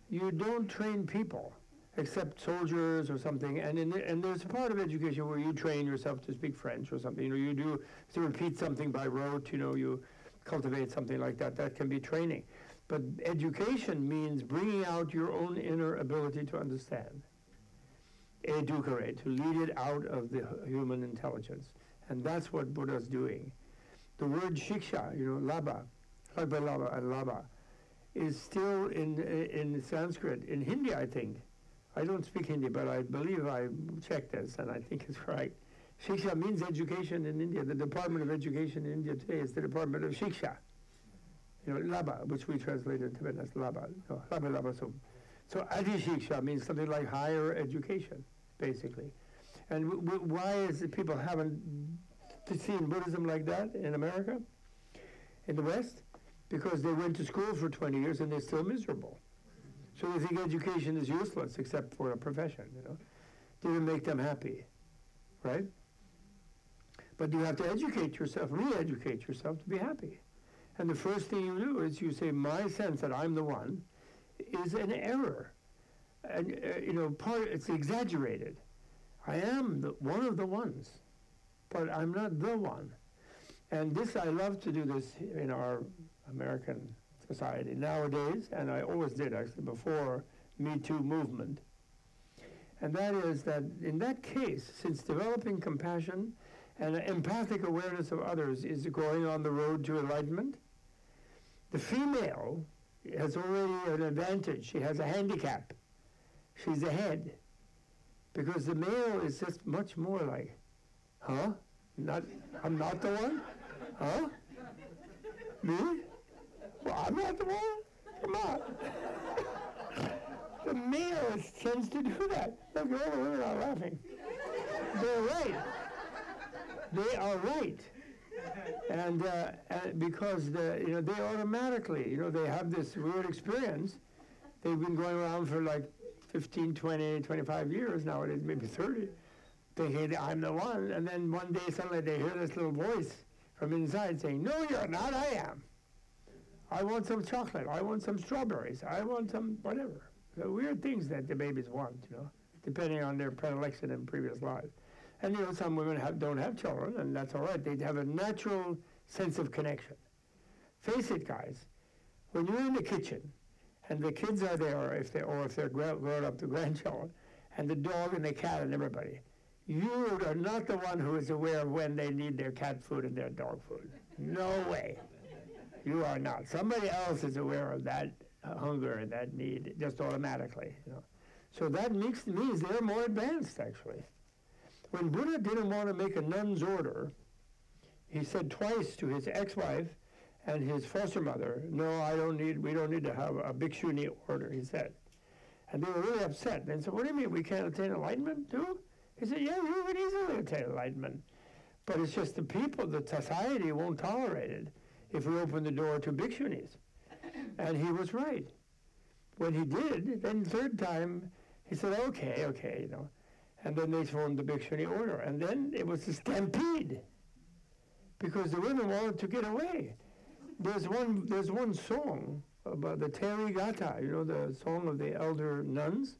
You don't train people, except soldiers or something. And there's a part of education where you train yourself to speak French or something. You know, you do to repeat something by rote. You know, you cultivate something like that. That can be training. But education means bringing out your own inner ability to understand. Educare, to lead it out of the human intelligence. And that's what Buddha's doing. The word shiksha, you know, laba and laba, is still in Sanskrit. In Hindi, I think. I don't speak Hindi, but I believe I checked this, and I think it's right. Shiksha means education in India. The Department of Education in India today is the Department of Shiksha. You know, laba, which we translate in Tibetan as laba. No, laba sum. So adi shiksha means something like higher education, basically. And why is it people haven't seen Buddhism like that in America, in the West? Because they went to school for 20 years and they're still miserable. So they think education is useless except for a profession, you know. Didn't make them happy, right? But you have to educate yourself, re-educate yourself to be happy. And the first thing you do is you say, my sense that I'm the one is an error. And, you know, it's exaggerated. I am one of the ones, but I'm not the one. And this, I love to do this in our American society nowadays, and I always did actually before Me Too movement. And that is that in that case, since developing compassion And empathic awareness of others is going on the road to enlightenment. The female has already an advantage. She has a handicap. She's ahead. Because the male is just much more like, huh? I'm not the one? Huh? Me? Well, I'm not the one? Come on. The male tends to do that. Look, all the women are laughing. They're right. They are right. And because they automatically, they have this weird experience. They've been going around for like 15, 20, 25 years nowadays, maybe 30. They hear that I'm the one, and then one day suddenly they hear this little voice from inside saying, no, you're not, I am. I want some chocolate, I want some strawberries, I want some whatever. The weird things that the babies want, depending on their predilection in previous lives. And some women don't have children, and that's all right. They have a natural sense of connection. Face it, guys, when you're in the kitchen, and the kids are there, or if they're grown up, the grandchildren, and the dog and the cat and everybody, you are not the one who is aware of when they need their cat food and their dog food. No way. You are not. Somebody else is aware of that hunger and that need just automatically. So that means they're more advanced, actually. When Buddha didn't want to make a nun's order, he said twice to his ex-wife and his foster mother, no, we don't need to have a bhikshuni order, he said. And they were really upset. They said, what do you mean, we can't attain enlightenment too? He said, yeah, you can easily attain enlightenment. But it's just the people, the society won't tolerate it if we open the door to bhikshunis. And he was right. When he did, then the third time, he said, okay, And then they formed the bhikshuni order. And then it was a stampede because the women wanted to get away. There's one song about the Terigata, the song of the elder nuns.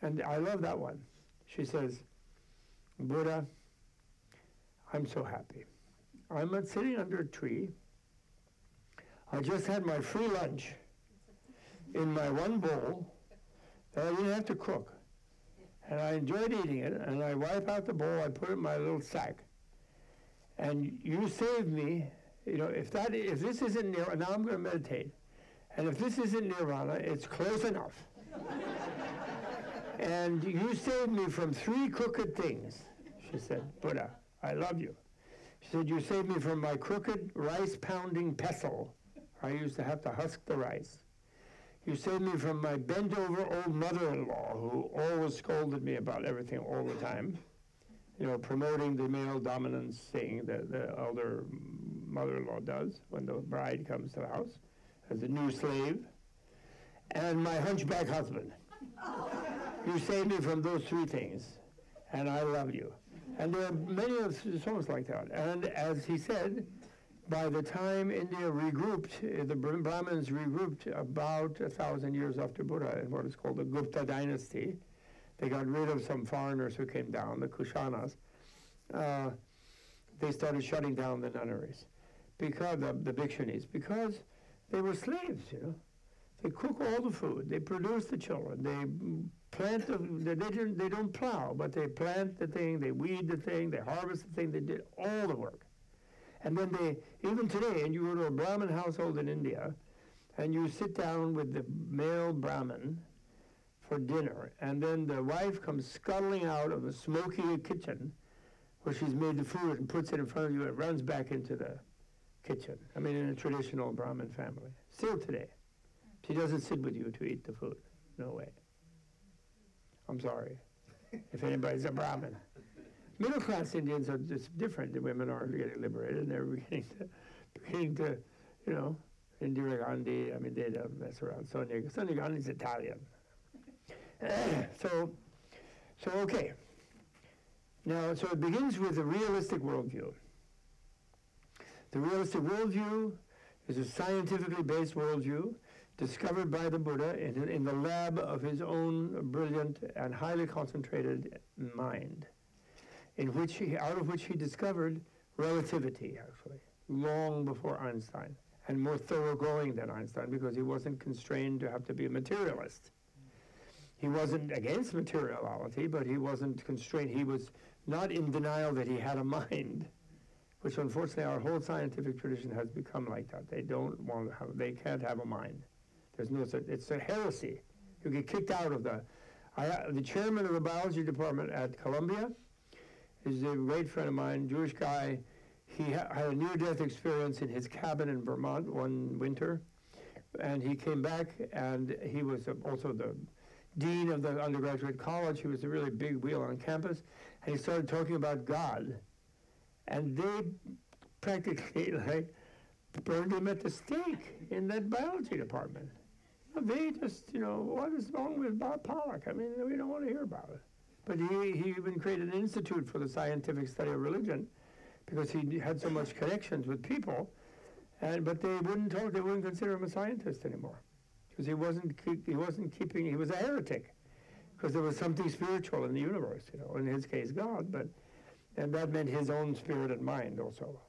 And I love that one. She says, Buddha, I'm so happy. I'm sitting under a tree. I just had my free lunch in my one bowl that I didn't have to cook. And I enjoyed eating it, and I wipe out the bowl, I put it in my little sack. And you saved me, if this isn't nirvana, now I'm going to meditate. And if this isn't nirvana, it's close enough. And you saved me from 3 crooked things, she said, Buddha, I love you. She said, you saved me from my crooked rice-pounding pestle. I used to have to husk the rice. You saved me from my bent-over old mother-in-law who always scolded me about everything all the time, promoting the male dominance thing that the elder mother-in-law does when the bride comes to the house as a new slave, and my hunchback husband. You saved me from those 3 things, and I love you. And there are many of songs like that. And as he said, by the time India regrouped, the Brahmins regrouped about 1,000 years after Buddha in what is called the Gupta dynasty. They got rid of some foreigners who came down, the Kushanas. They started shutting down the nunneries, because of the bhikshunis, because they were slaves, They cook all the food. They produce the children. They plant they don't plow, but they plant the thing, they weed the thing, they harvest the thing, they did all the work. And then even today, and you go to a Brahmin household in India, and you sit down with the male Brahmin for dinner, and then the wife comes scuttling out of the smoky kitchen where she's made the food and puts it in front of you and runs back into the kitchen. I mean, in a traditional Brahmin family. Still today. She doesn't sit with you to eat the food. No way. I'm sorry if anybody's a Brahmin. Middle-class Indians are just different. The women are getting liberated, and they're beginning to, Indira Gandhi, they don't mess around. Sonia Gandhi's Italian. So okay. Now, so it begins with a realistic worldview. The realistic worldview is a scientifically based worldview discovered by the Buddha in the lab of his own brilliant and highly concentrated mind, out of which he discovered relativity, actually, long before Einstein, and more thoroughgoing than Einstein because he wasn't constrained to have to be a materialist. He wasn't against materiality, but he wasn't constrained. He was not in denial that he had a mind, which unfortunately our whole scientific tradition has become like that. They don't want to have, they can't have a mind. There's no such, it's a heresy. You get kicked out of the chairman of the biology department at Columbia is a great friend of mine, Jewish guy. He had a near-death experience in his cabin in Vermont one winter, and he came back, and he was also the dean of the undergraduate college. He was a really big wheel on campus, and he started talking about God, and they practically like burned him at the stake in that biology department. They just, what is wrong with Bob Pollock? I mean, we don't want to hear about it. But he even created an institute for the scientific study of religion because he had so much connections with people, but they wouldn't talk. They wouldn't consider him a scientist anymore because he was a heretic because there was something spiritual in the universe, in his case God, and that meant his own spirit and mind also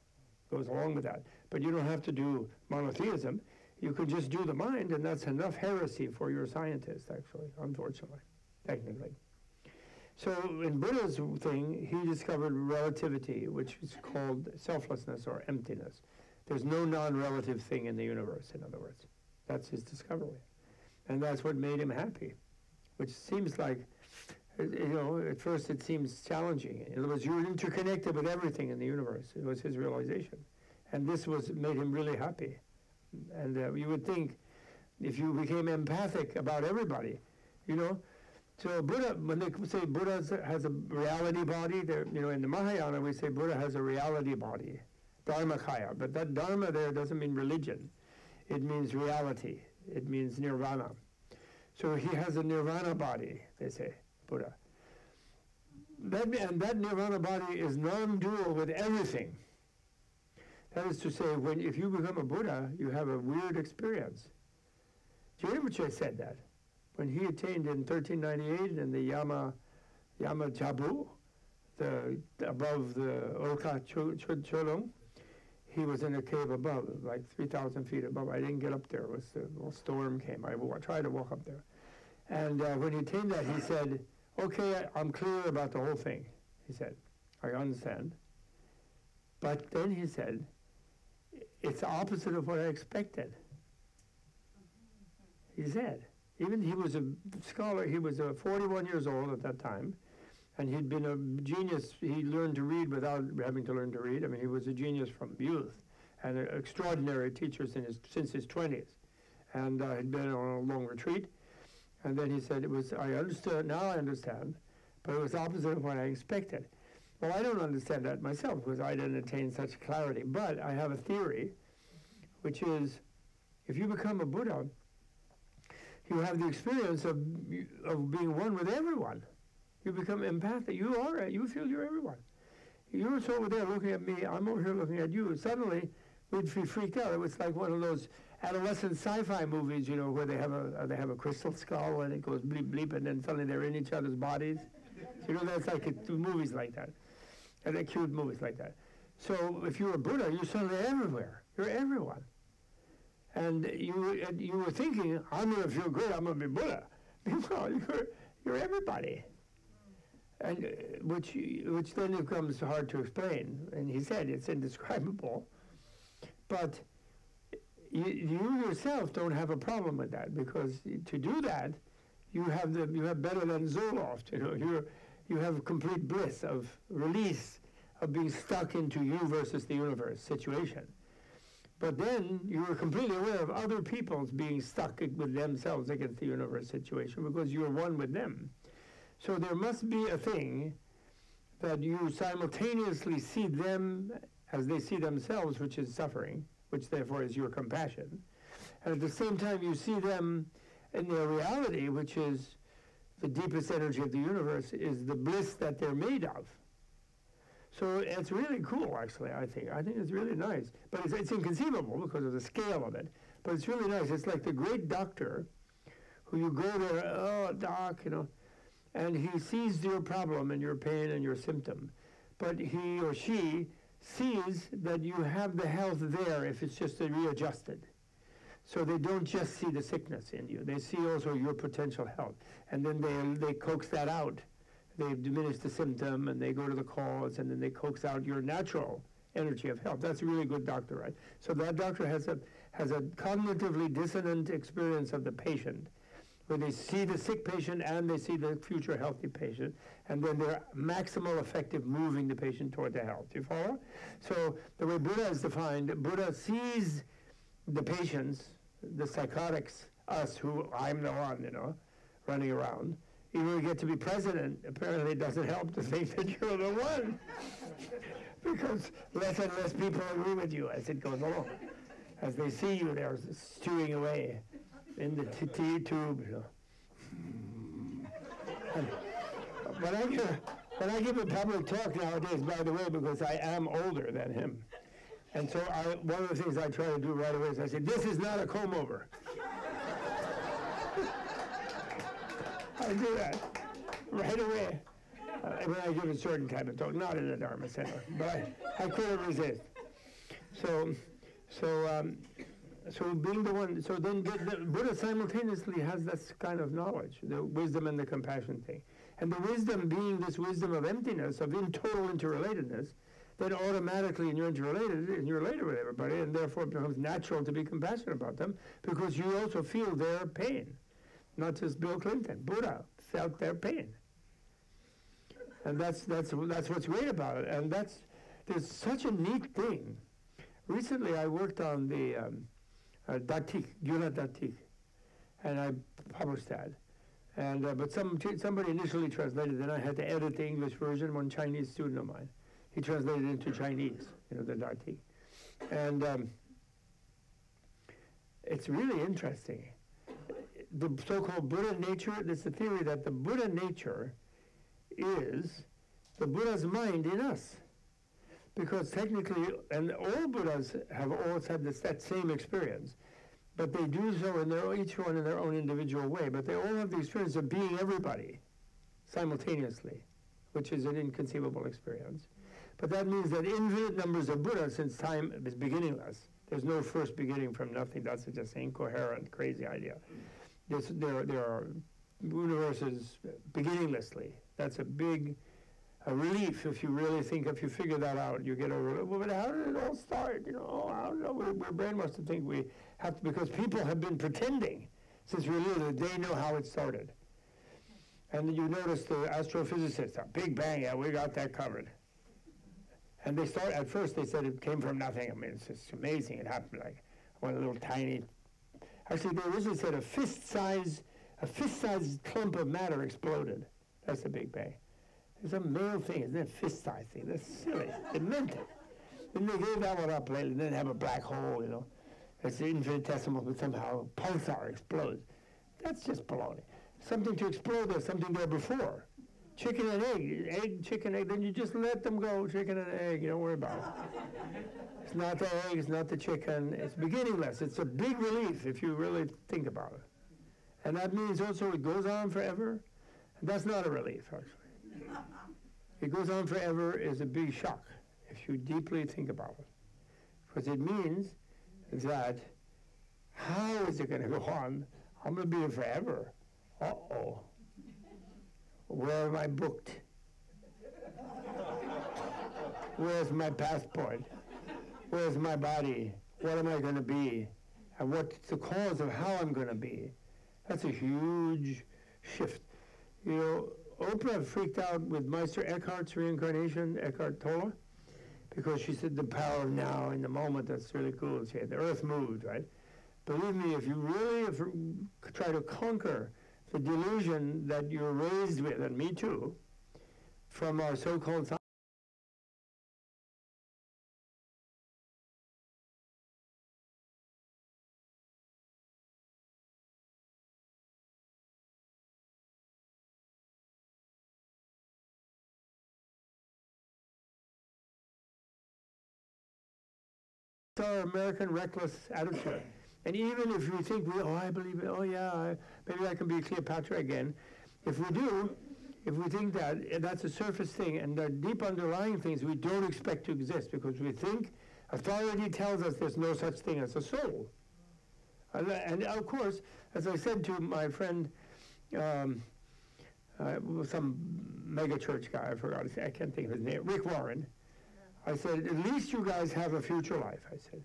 goes along with that. But you don't have to do monotheism. You could just do the mind, and that's enough heresy for your scientist, actually, unfortunately, technically. So in Buddha's thing, he discovered relativity, which is called selflessness or emptiness. There's no non-relative thing in the universe, in other words. That's his discovery. And that's what made him happy, which seems like, at first it seems challenging. In other words, you're interconnected with everything in the universe. It was his realization. And this made him really happy. And you would think if you became empathic about everybody, So Buddha, when they say Buddha has a reality body, in the Mahayana we say Buddha has a reality body, Dharmakaya. But that Dharma there doesn't mean religion. It means reality. It means nirvana. So he has a nirvana body, they say, Buddha. And that nirvana body is non-dual with everything. That is to say, if you become a Buddha, you have a weird experience. Rinpoche said that. When he attained in 1398 in the Yama Jabu, above the Oka Cholong, he was in a cave above, like 3,000 feet above. I didn't get up there. A storm came. I tried to walk up there. And when he attained that, he said, okay, I'm clear about the whole thing. He said, I understand. But then he said, it's the opposite of what I expected. He said. Even he was a scholar, he was 41 years old at that time, and he'd been a genius. He learned to read without having to learn to read. I mean, he was a genius from youth, and an extraordinary teacher since his 20s, and had been on a long retreat. And then he said, I understood, now I understand, but it was opposite of what I expected. Well, I don't understand that myself, because I didn't attain such clarity, but I have a theory, which is, if you become a Buddha, you have the experience of being one with everyone. You become empathic. You feel you're everyone. You're over there looking at me, I'm over here looking at you. Suddenly, we'd be freaked out. It was like one of those adolescent sci-fi movies, where they have a crystal skull and it goes bleep bleep, and then suddenly they're in each other's bodies. That's like movies like that, and they're cute movies like that. So if you're a Buddha, you're suddenly everywhere. You're everyone. And you were thinking, I'm going to feel good, I'm going to be Buddha. Meanwhile, you're everybody. And which then becomes hard to explain. And he said it's indescribable. But you yourself don't have a problem with that, because to do that, you have better than Zoloft. You have complete bliss of release, of being stuck into you versus the universe situation. But then you are completely aware of other people's being stuck with themselves against the universe situation, because you're one with them. So there must be a thing that you simultaneously see them as they see themselves, which is suffering, which therefore is your compassion. And at the same time you see them in their reality, which is the deepest energy of the universe, is the bliss that they're made of. So it's really cool, actually, I think. I think it's really nice. But it's inconceivable because of the scale of it. But it's really nice. It's like the great doctor who you go there, oh, doc, and he sees your problem and your pain and your symptom. But he or she sees that you have the health there if it's just readjusted. So they don't just see the sickness in you. They see also your potential health. And then they coax that out. They diminish the symptom, and they go to the cause, and then they coax out your natural energy of health. That's a really good doctor, right? So that doctor has a cognitively dissonant experience of the patient, where they see the sick patient and they see the future healthy patient, and then they're maximal effective moving the patient toward the health. You follow? So the way Buddha is defined, Buddha sees the patients, the psychotics, us who I'm the one, running around. Even when you get to be president, apparently it doesn't help to think that you're the one. Because less and less people agree with you as it goes along. As they see you, they're stewing away in the tube. And when I give a public talk nowadays, by the way, because I am older than him, and so one of the things I try to do right away is I say, this is not a comb over. I do that right away when I give a certain type of talk, not in the Dharma Center, but I couldn't resist. So being the one, so then the Buddha simultaneously has this kind of knowledge, the wisdom and the compassion thing. And the wisdom being this wisdom of emptiness, of total interrelatedness, then automatically you're interrelated, and you're related with everybody, and therefore it becomes natural to be compassionate about them, because you also feel their pain. Not just Bill Clinton. Buddha felt their pain. And that's what's great about it. And there's such a neat thing. Recently I worked on the Datik, Gyula Datik, and I published that. And but somebody initially translated, then I had to edit the English version. One Chinese student of mine, he translated it into Chinese, the Datik. And it's really interesting. The so-called Buddha nature, there's a theory that the Buddha nature is the Buddha's mind in us. Because technically, and all Buddhas have always had that same experience, but they do so each one in their own individual way, but they all have the experience of being everybody simultaneously, which is an inconceivable experience. But that means that infinite numbers of Buddhas, since time is beginningless, there's no first beginning from nothing. That's just an incoherent, crazy idea. There are universes beginninglessly. That's a big relief if you really think, if you figure that out. You get over it. Well, but how did it all start? I don't know. We're brainwashed to think we have to, because people have been pretending since we're little that they know how it started. And you notice the astrophysicists, Big Bang, yeah, we got that covered. And at first they said it came from nothing. I mean, it's just amazing. It happened like one little tiny. Actually, they originally said a fist-sized clump of matter exploded. That's the Big Bang. It's a male thing, isn't it? Fist-sized thing. That's silly. They meant it. Then they gave that one up later, and then have a black hole, It's infinitesimal, but somehow a pulsar explodes. That's just baloney. Something to explode, there's something there before. Chicken and egg, chicken, egg, then you just let them go, chicken and egg, you don't worry about it. It's not the egg, it's not the chicken, it's beginningless. It's a big relief if you really think about it. And that means also it goes on forever. And that's not a relief, actually. It goes on forever is a big shock if you deeply think about it. Because it means that how is it going to go on? I'm going to be here forever. Uh-oh. Where am I booked? Where's my passport? Where's my body? What am I going to be? And what's the cause of how I'm going to be? That's a huge shift. Oprah freaked out with Meister Eckhart's reincarnation, Eckhart Tolle, because she said the power of now, in the moment, that's really cool. She had the earth moved, right? Believe me, if you really try to conquer the delusion that you're raised with, and me too, from our so-called our American reckless attitude. And even if we think, I believe it, maybe I can be Cleopatra again. If we think that, that's a surface thing, and the deep underlying things we don't expect to exist, because we think authority tells us there's no such thing as a soul. And of course, as I said to my friend, some mega church guy, I forgot to say, I can't think of his name, Rick Warren, I said, at least you guys have a future life, I said.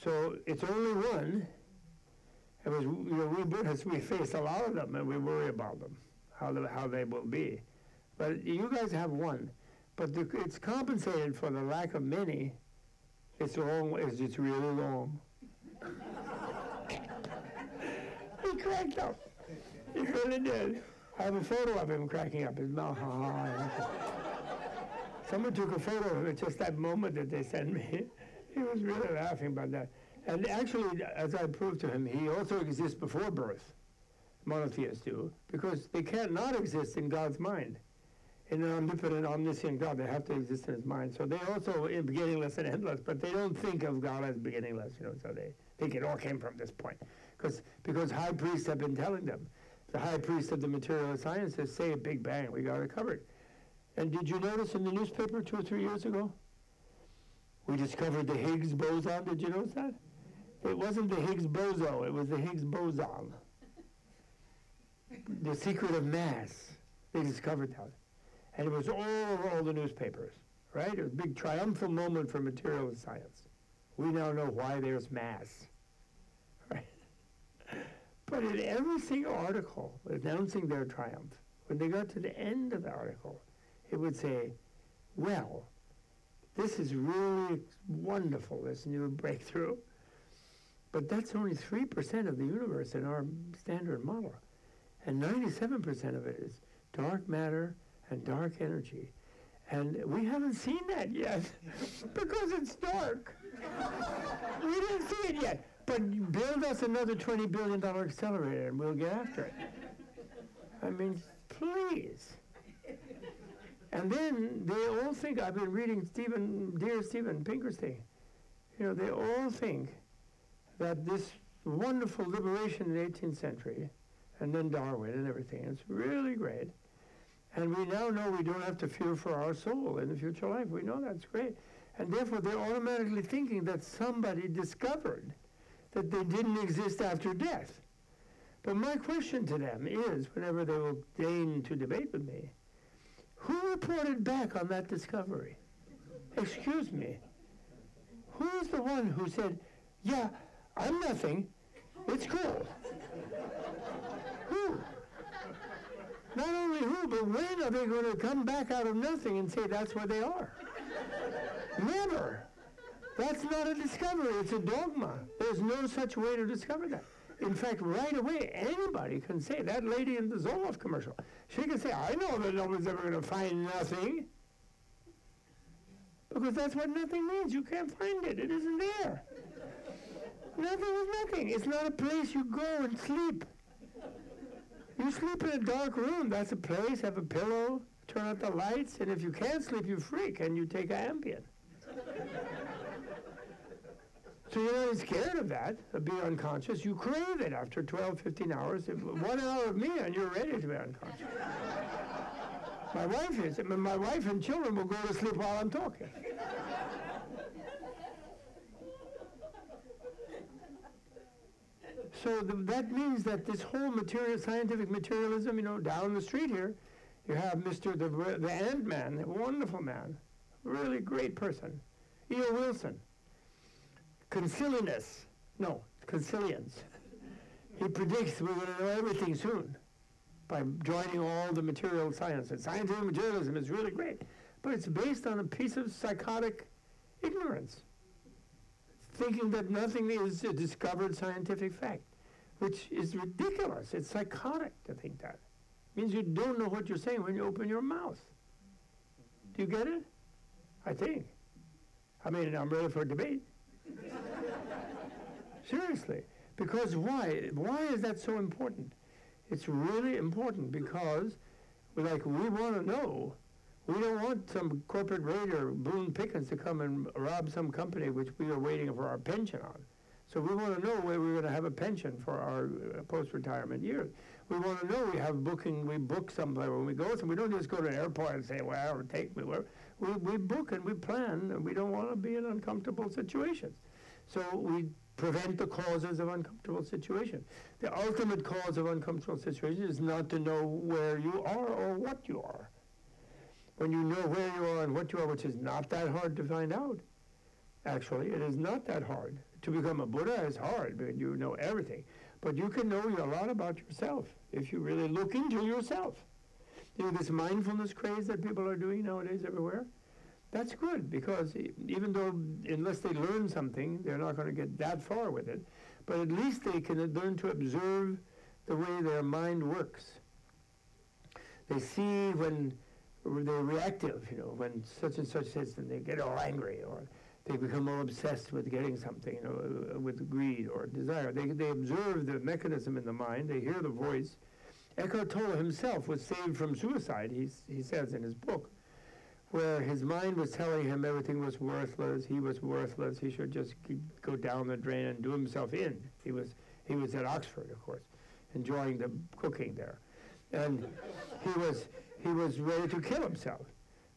So it's only one. It was, we Buddhists, we face a lot of them and we worry about them, how they will be. But you guys have one. But it's compensated for the lack of many. It's long, it's really long. He cracked up. He really did. I have a photo of him cracking up his mouth. Someone took a photo of it just that moment that they sent me. He was really laughing about that. And actually, as I proved to him, he also exists before birth. Monotheists do, because they can't not exist in God's mind. In an omnipotent, omniscient God, they have to exist in his mind. So they also are beginningless and endless, but they don't think of God as beginningless, so they think it all came from this point. Because high priests have been telling them. The high priests of the materialist sciences say a Big Bang, we got it covered. And did you notice in the newspaper 2 or 3 years ago? We discovered the Higgs boson, did you notice that? It wasn't the Higgs boson, it was the Higgs boson. The secret of mass, they discovered that. And it was all over all the newspapers, right? It was a big triumphal moment for materialist science. We now know why there's mass, right? But in every single article announcing their triumph, when they got to the end of the article, it would say, well, this is really wonderful, this new breakthrough. But that's only 3% of the universe in our standard model. And 97% of it is dark matter and dark energy. And we haven't seen that yet because it's dark. We didn't see it yet. But build us another $20 billion accelerator and we'll get after it. I mean, please. And then they all think, I've been reading dear Steven Pinker's thing, they all think that this wonderful liberation in the 18th century, and then Darwin and everything, it's really great. And we now know we don't have to fear for our soul in the future life. We know that's great. And therefore, they're automatically thinking that somebody discovered that they didn't exist after death. But my question to them is, whenever they will deign to debate with me, who reported back on that discovery? Excuse me. Who's the one who said, yeah, I'm nothing, it's cool? Who? Not only who, but when are they going to come back out of nothing and say that's where they are? Never. That's not a discovery, it's a dogma. There's no such way to discover that. In fact, right away, anybody can say, that lady in the Zoloft commercial, she can say, I know that no one's ever going to find nothing. Because that's what nothing means. You can't find it. It isn't there. Nothing is nothing. It's not a place you go and sleep. You sleep in a dark room. That's a place. Have a pillow. Turn out the lights. And if you can't sleep, you freak and you take Ambien. So you're not scared of that, of being unconscious. You crave it after 12, 15 hours. 1 hour of me and you're ready to be unconscious. My wife is. My wife and children will go to sleep while I'm talking. So that means that this whole scientific materialism, down the street here, you have Mr. the Ant-Man, a wonderful man, really great person, E.O. Wilson. Consilience. He predicts we're going to know everything soon by joining all the material sciences. Scientific materialism is really great, but it's based on a piece of psychotic ignorance, thinking that nothing is a discovered scientific fact, which is ridiculous. It's psychotic to think that. It means you don't know what you're saying when you open your mouth. Do you get it? I think. I'm ready for a debate. Seriously. Because why? Why is that so important? It's really important because, we want to know. We don't want some corporate raider, Boone Pickens, to come and rob some company which we are waiting for our pension on. So we want to know where we're going to have a pension for our post-retirement years. We want to know we book somewhere when we go, so we don't just go to an airport and say, well, take me where. We book and we plan, and we don't want to be in uncomfortable situations. So we prevent the causes of uncomfortable situation. The ultimate cause of uncomfortable situation is not to know where you are or what you are. When you know where you are and what you are, which is not that hard to find out, actually, it is not that hard. To become a Buddha is hard, because you know everything. But you can know a lot about yourself if you really look into yourself. You know, this mindfulness craze that people are doing nowadays everywhere, that's good, because even though, unless they learn something, they're not going to get that far with it, but at least they can learn to observe the way their mind works. They see when they're reactive, you know, when such and such says, and they get all angry, or they become all obsessed with getting something, you know, with greed or desire. They observe the mechanism in the mind, they hear the voice. Eckhart Tolle himself was saved from suicide, he says in his book, where his mind was telling him everything was worthless, he should just go down the drain and do himself in. He was at Oxford, of course, enjoying the cooking there. And he was ready to kill himself.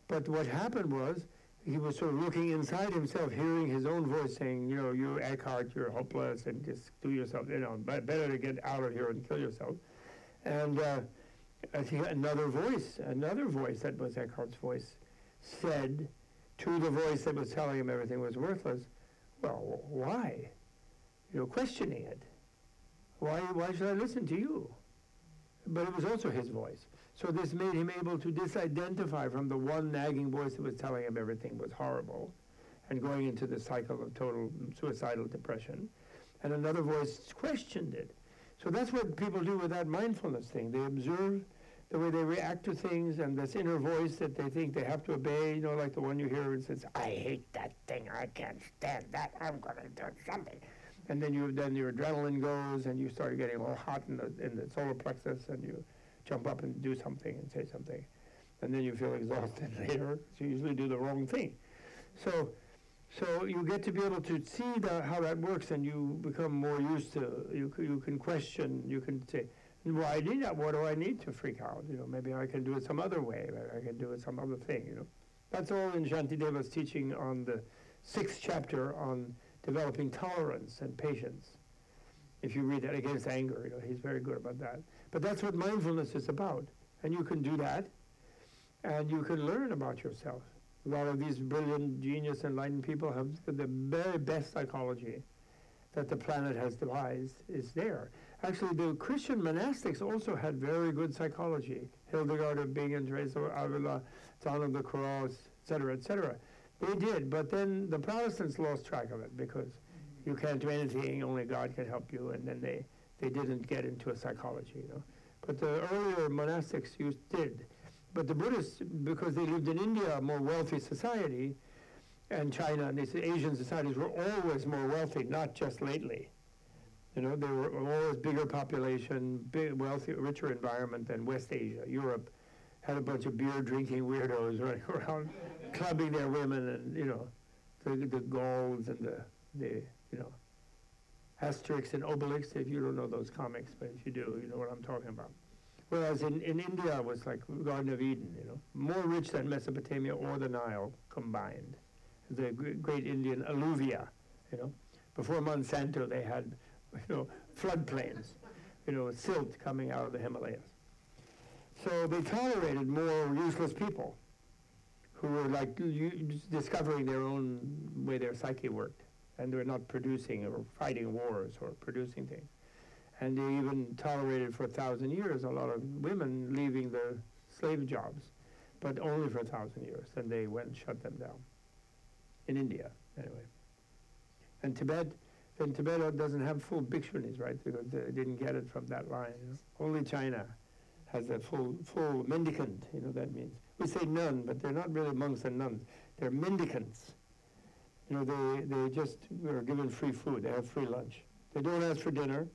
But what happened was, he was sort of looking inside himself, hearing his own voice saying, you know, you Eckhart, you're hopeless, and just do yourself, you know, better to get out of here and kill yourself. And I think another voice that was Eckhart's voice, said to the voice that was telling him everything was worthless, well, why? You know, questioning it. Why should I listen to you? But it was also his voice. So this made him able to disidentify from the one nagging voice that was telling him everything was horrible and going into the cycle of total suicidal depression. And another voice questioned it. So that's what people do with that mindfulness thing. They observe the way they react to things, and this inner voice that they think they have to obey, you know, like the one you hear that says, I hate that thing, I can't stand that, I'm going to do something. And then your adrenaline goes, and you start getting all hot in the solar plexus, and you jump up and do something and say something. And then you feel exhausted later, so you usually do the wrong thing. So you get to be able to see how that works, and you become more used to, you can question, you can say, why did that? What do I need to freak out? You know, maybe I can do it some other way. Maybe I can do it some other thing, you know. That's all in Shantideva's teaching on the 6th chapter on developing tolerance and patience. If you read that, against anger, you know, he's very good about that. But that's what mindfulness is about. And you can do that, and you can learn about yourself. A lot of these brilliant, genius, enlightened people have the very best psychology that the planet has devised is there. Actually, the Christian monastics also had very good psychology. Hildegard of Bingen, Teresa of Avila, John of the Cross, etc., etc. They did, but then the Protestants lost track of it because you can't do anything, only God can help you, and then they didn't get into a psychology, you know. But the earlier monastics did. But the Buddhists, because they lived in India, a more wealthy society, and China and these Asian societies were always more wealthy, not just lately. You know, they were always bigger population, big, wealthy, richer environment than West Asia. Europe had a bunch of beer-drinking weirdos running around, clubbing their women, and, you know, the Gauls and the you know, Asterix and Obelix, if you don't know those comics, but if you do, you know what I'm talking about. Whereas in India, it was like Garden of Eden, you know, more rich than Mesopotamia or the Nile combined. The great Indian alluvia, you know. Before Monsanto, they had, you know, floodplains, you know, silt coming out of the Himalayas. So they tolerated more useless people who were like discovering their own way their psyche worked, and they were not producing or fighting wars or producing things. And they even tolerated for 1,000 years a lot of women leaving the slave jobs, but only for 1,000 years. Then they went and shut them down. In India, anyway. And Tibet doesn't have full bhikkshunis, right? Because they didn't get it from that line. You know? Only China has a full mendicant, you know that means. We say nun, but they're not really monks and nuns. They're mendicants. You know, they just are given free food. They have free lunch. They don't ask for dinner.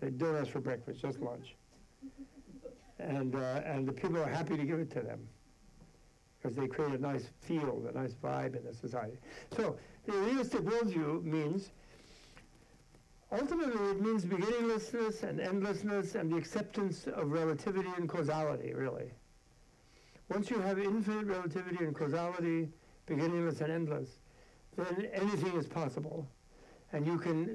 They don't ask for breakfast, just lunch. And the people are happy to give it to them because they create a nice field, a nice vibe in the society. So the realistic worldview means, ultimately it means beginninglessness and endlessness and the acceptance of relativity and causality, really. Once you have infinite relativity and causality, beginningless and endless, then anything is possible. And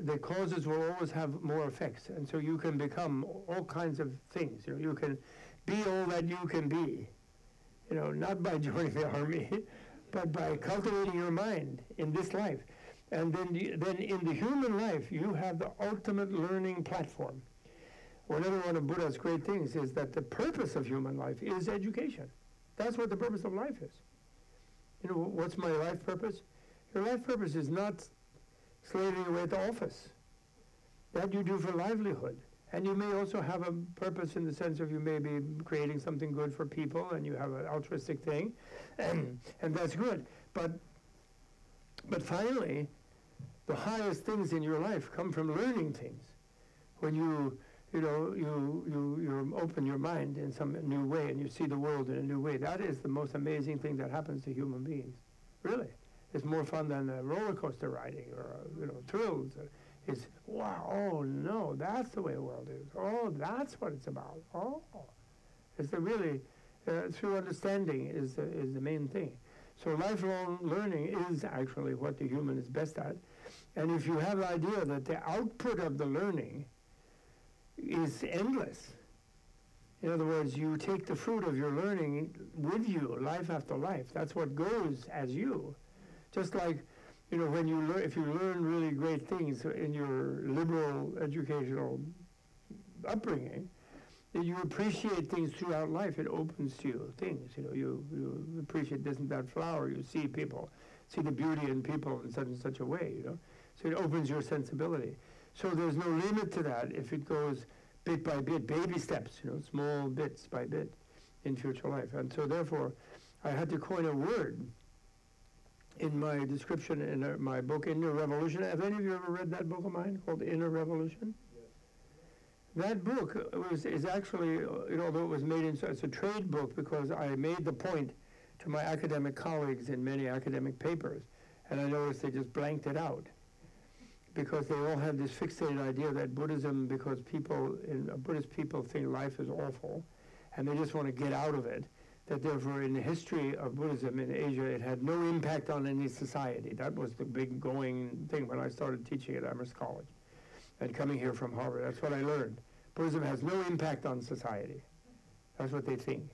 the causes will always have more effects. And so you can become all kinds of things. You can be all that you can be. Not by joining the army, but by cultivating your mind in this life. And then in the human life, you have the ultimate learning platform. Another one of Buddha's great things is that the purpose of human life is education. That's what the purpose of life is. What's my life purpose? Your life purpose is not slaving away at the office. That you do for livelihood. And you may also have a purpose in the sense of you may be creating something good for people and you have an altruistic thing, and that's good. But finally, the highest things in your life come from learning things. When you open your mind in some new way and you see the world in a new way. That is the most amazing thing that happens to human beings. Really. It's more fun than roller coaster riding or, thrills. It's, wow, oh no, that's the way the world is. Oh, that's what it's about. Oh. It's really, through understanding is the main thing. So lifelong learning is actually what the human is best at. And if you have the idea that the output of the learning is endless. In other words, you take the fruit of your learning with you, life after life. That's what goes as you. Just like, when you if you learn really great things in your liberal educational upbringing, then you appreciate things throughout life. It opens to you things. You appreciate this and that flower. You see people, see the beauty in people in such and such a way. So it opens your sensibility. So there's no limit to that if it goes bit by bit, baby steps, small bits by bit in future life. And so therefore, I had to coin a word in my description in my book, Inner Revolution. Have any of you ever read that book of mine called Inner Revolution? Yes. That book is actually, although it was made it's a trade book because I made the point to my academic colleagues in many academic papers, and I noticed they just blanked it out. Because they all have this fixated idea that Buddhism, because Buddhist people think life is awful, and they just want to get out of it, that therefore in the history of Buddhism in Asia, it had no impact on any society. That was the big going thing when I started teaching at Amherst College and coming here from Harvard. That's what I learned. Buddhism has no impact on society. That's what they think.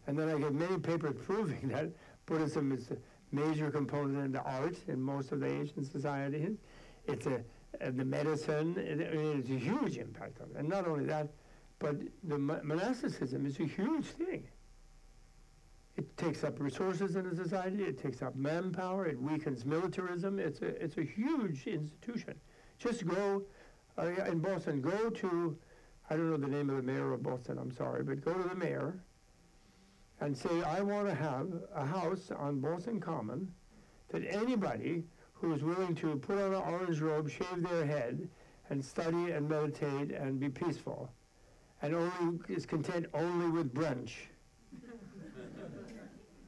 And then I get many papers proving that Buddhism is a major component in the art in most of the Asian societies. It's the medicine, it's a huge impact on it. And not only that, but the monasticism is a huge thing. It takes up resources in a society, it takes up manpower, it weakens militarism. It's a huge institution. Just go, in Boston, go to, I don't know the name of the mayor of Boston, I'm sorry, but go to the mayor and say, I want to have a house on Boston Common that anybody who is willing to put on an orange robe, shave their head, and study and meditate and be peaceful, and is content only with brunch.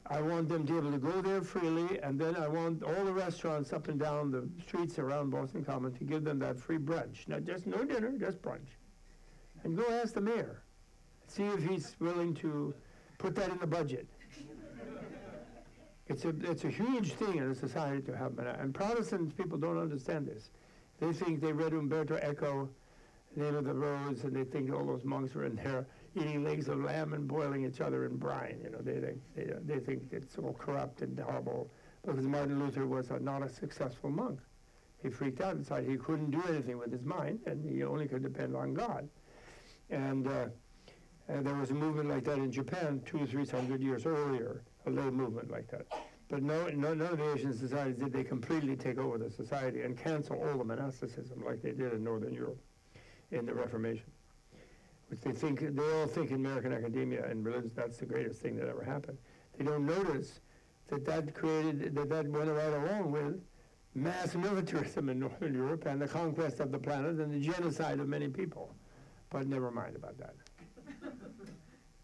I want them to be able to go there freely, and then I want all the restaurants up and down the streets around Boston Common to give them that free brunch. Now, just no dinner, just brunch. And go ask the mayor. See if he's willing to put that in the budget. It's a huge thing in a society to have, and Protestant people don't understand this. They think they read Umberto Eco, Name of the Rose, and they think all those monks were in there eating legs of lamb and boiling each other in brine. They think it's all corrupt and horrible because Martin Luther was not a successful monk. He freaked out and decided he couldn't do anything with his mind, and he only could depend on God. And there was a movement like that in Japan 200 or 300 years earlier. A little movement like that. But none of the Asian societies did they completely take over the society and cancel all the monasticism like they did in Northern Europe in the Reformation. Which they all think in American academia and religion that's the greatest thing that ever happened. They don't notice that went right along with mass militarism in Northern Europe and the conquest of the planet and the genocide of many people. But never mind about that.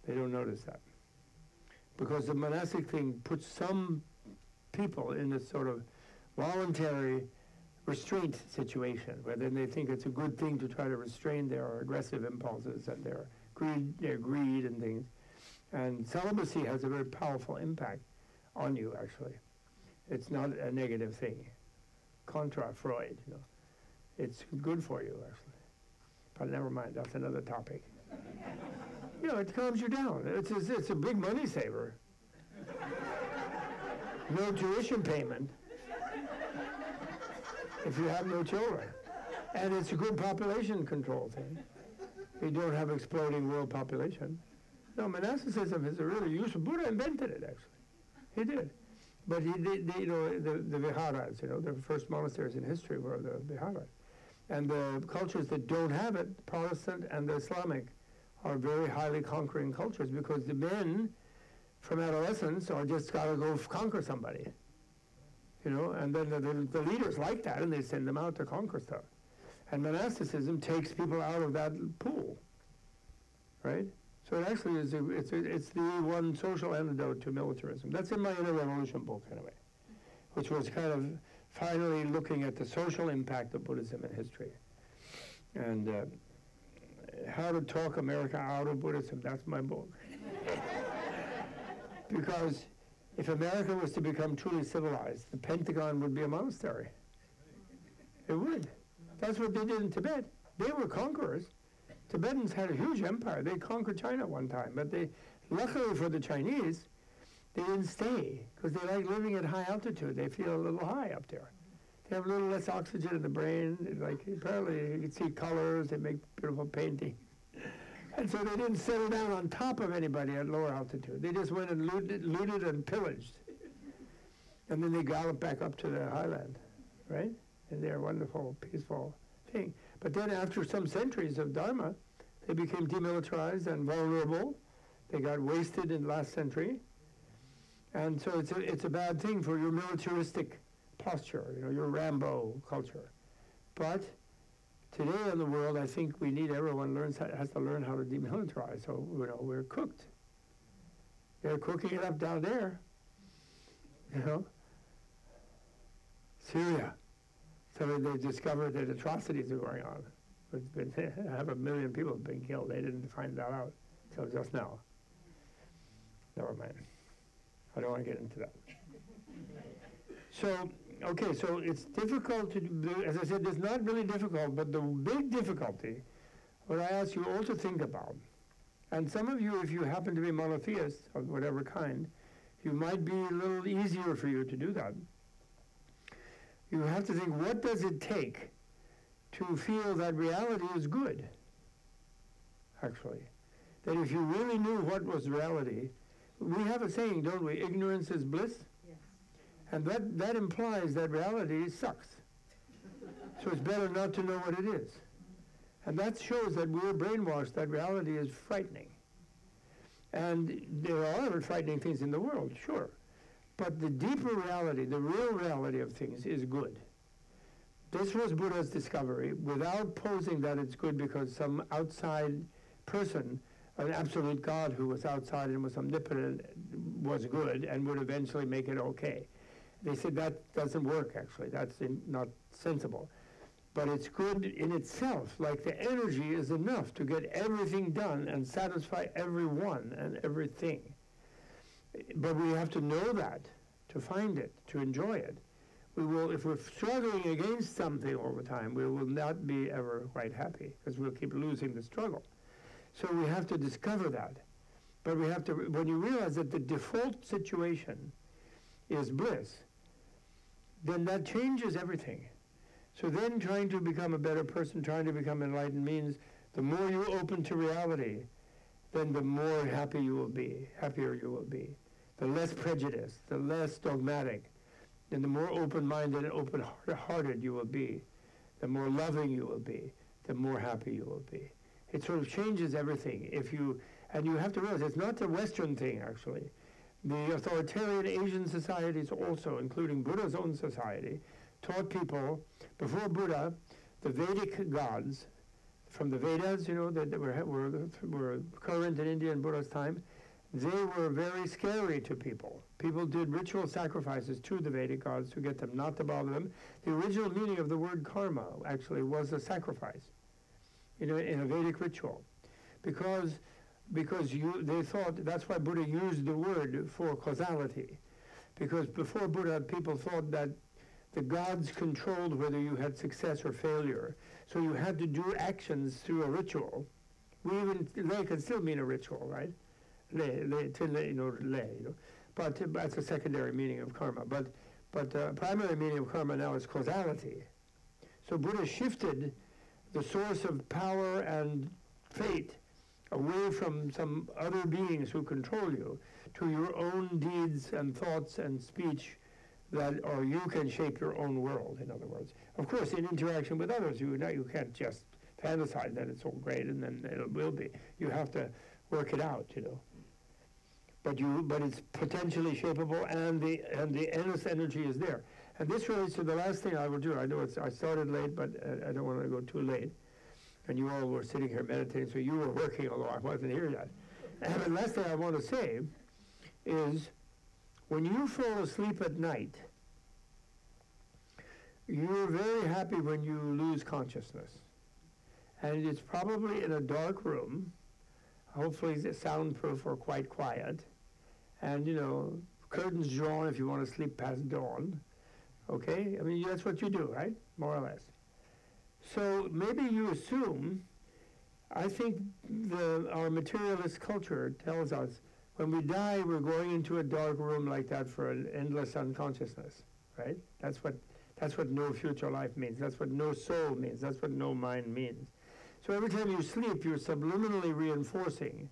They don't notice that. Because the monastic thing puts some people in this sort of voluntary restraint situation, where then they think it's a good thing to try to restrain their aggressive impulses and their greed and things. And celibacy has a very powerful impact on you, actually. It's not a negative thing. Contra Freud, It's good for you, actually. But never mind, that's another topic. You know, it calms you down. It's a big money saver. No tuition payment if you have no children. And it's a good population control thing. You don't have exploding world population. No, monasticism is a really useful. Buddha invented it, actually. He did. But he did, you know, the viharas, you know, the first monasteries in history were the viharas. And the cultures that don't have it, Protestant and the Islamic, are very highly conquering cultures because the men from adolescence are just got to go conquer somebody. You know, and then the leaders like that and they send them out to conquer stuff. And monasticism takes people out of that pool, right? So it actually is, it's the one social antidote to militarism. That's in my Inner Revolution book, anyway, which was kind of finally looking at the social impact of Buddhism in history. And how to talk America out of Buddhism, that's my book. Because if America was to become truly civilized, the Pentagon would be a monastery. It would. That's what they did in Tibet. They were conquerors. Tibetans had a huge empire. They conquered China one time, but they, luckily for the Chinese, they didn't stay because they like living at high altitude. They feel a little high up there. They have a little less oxygen in the brain. Like apparently you can see colors. They make beautiful painting. And so they didn't settle down on top of anybody at lower altitude. They just went and looted and pillaged. And then they galloped back up to the highland, right? And their wonderful, peaceful thing. But then after some centuries of Dharma, they became demilitarized and vulnerable. They got wasted in the last century. And so it's a bad thing for your militaristic posture, you know, your Rambo culture. But today in the world, I think we need everyone has to learn how to demilitarize. So, you know, we're cooked. They're cooking it up down there, you know. Syria. So they discovered that atrocities are going on. It's been, half a million people have been killed. They didn't find that out until just now. Never mind. I don't want to get into that. So, okay, so it's difficult to do, as I said, it's not really difficult, but the big difficulty, what I ask you all to think about, and some of you, if you happen to be monotheists of whatever kind, you might be a little easier for you to do that. You have to think, what does it take to feel that reality is good, actually? That if you really knew what was reality, we have a saying, don't we? Ignorance is bliss. Yes. And that implies that reality sucks. So it's better not to know what it is. And that shows that we're brainwashed, that reality is frightening. And there are other frightening things in the world, sure. But the deeper reality, the real reality of things is good. This was Buddha's discovery without posing that it's good because some outside person, an absolute God who was outside and was omnipotent, was good and would eventually make it okay. They said that doesn't work, actually. That's not sensible. But it's good in itself, like the energy is enough to get everything done and satisfy everyone and everything. But we have to know that, to find it, to enjoy it. We will, if we're struggling against something all the time, we will not be ever quite happy because we'll keep losing the struggle. So we have to discover that. But we have to, when you realize that the default situation is bliss, then that changes everything. So then trying to become a better person, trying to become enlightened means the more you open to reality, then the more happy you will be, happier you will be. The less prejudiced, the less dogmatic, and the more open-minded and open-hearted you will be, the more loving you will be, the more happy you will be. It sort of changes everything. And you have to realize it's not the Western thing, actually. The authoritarian Asian societies also, including Buddha's own society, taught people, before Buddha, the Vedic gods, from the Vedas, you know, that were current in India in Buddha's time, they were very scary to people. People did ritual sacrifices to the Vedic gods to get them not to bother them. The original meaning of the word karma actually was a sacrifice, you know, in a Vedic ritual. Because they thought, that's why Buddha used the word for causality. Because before Buddha, people thought that the gods controlled whether you had success or failure. So you had to do actions through a ritual. Lay can still mean a ritual, right? Lay, but that's a secondary meaning of karma. But primary meaning of karma now is causality. So Buddha shifted the source of power and fate away from some other beings who control you to your own deeds and thoughts and speech or you can shape your own world, in other words. Of course, in interaction with others, you can't just fantasize that it's all great and then it will be. You have to work it out, But it's potentially shapeable, and the endless energy is there. And this relates to the last thing I will do. I know I started late, but I don't want to go too late. And you all were sitting here meditating, so you were working, although I wasn't here yet. And the last thing I want to say is, when you fall asleep at night, you're very happy when you lose consciousness. And it's probably in a dark room, hopefully it's soundproof or quite quiet, and curtains drawn if you want to sleep past dawn. Okay? I mean, that's what you do, right? More or less. So maybe you assume, I think our materialist culture tells us when we die, we're going into a dark room like that for an endless unconsciousness, right? That's what no future life means. That's what no soul means. That's what no mind means. So every time you sleep, you're subliminally reinforcing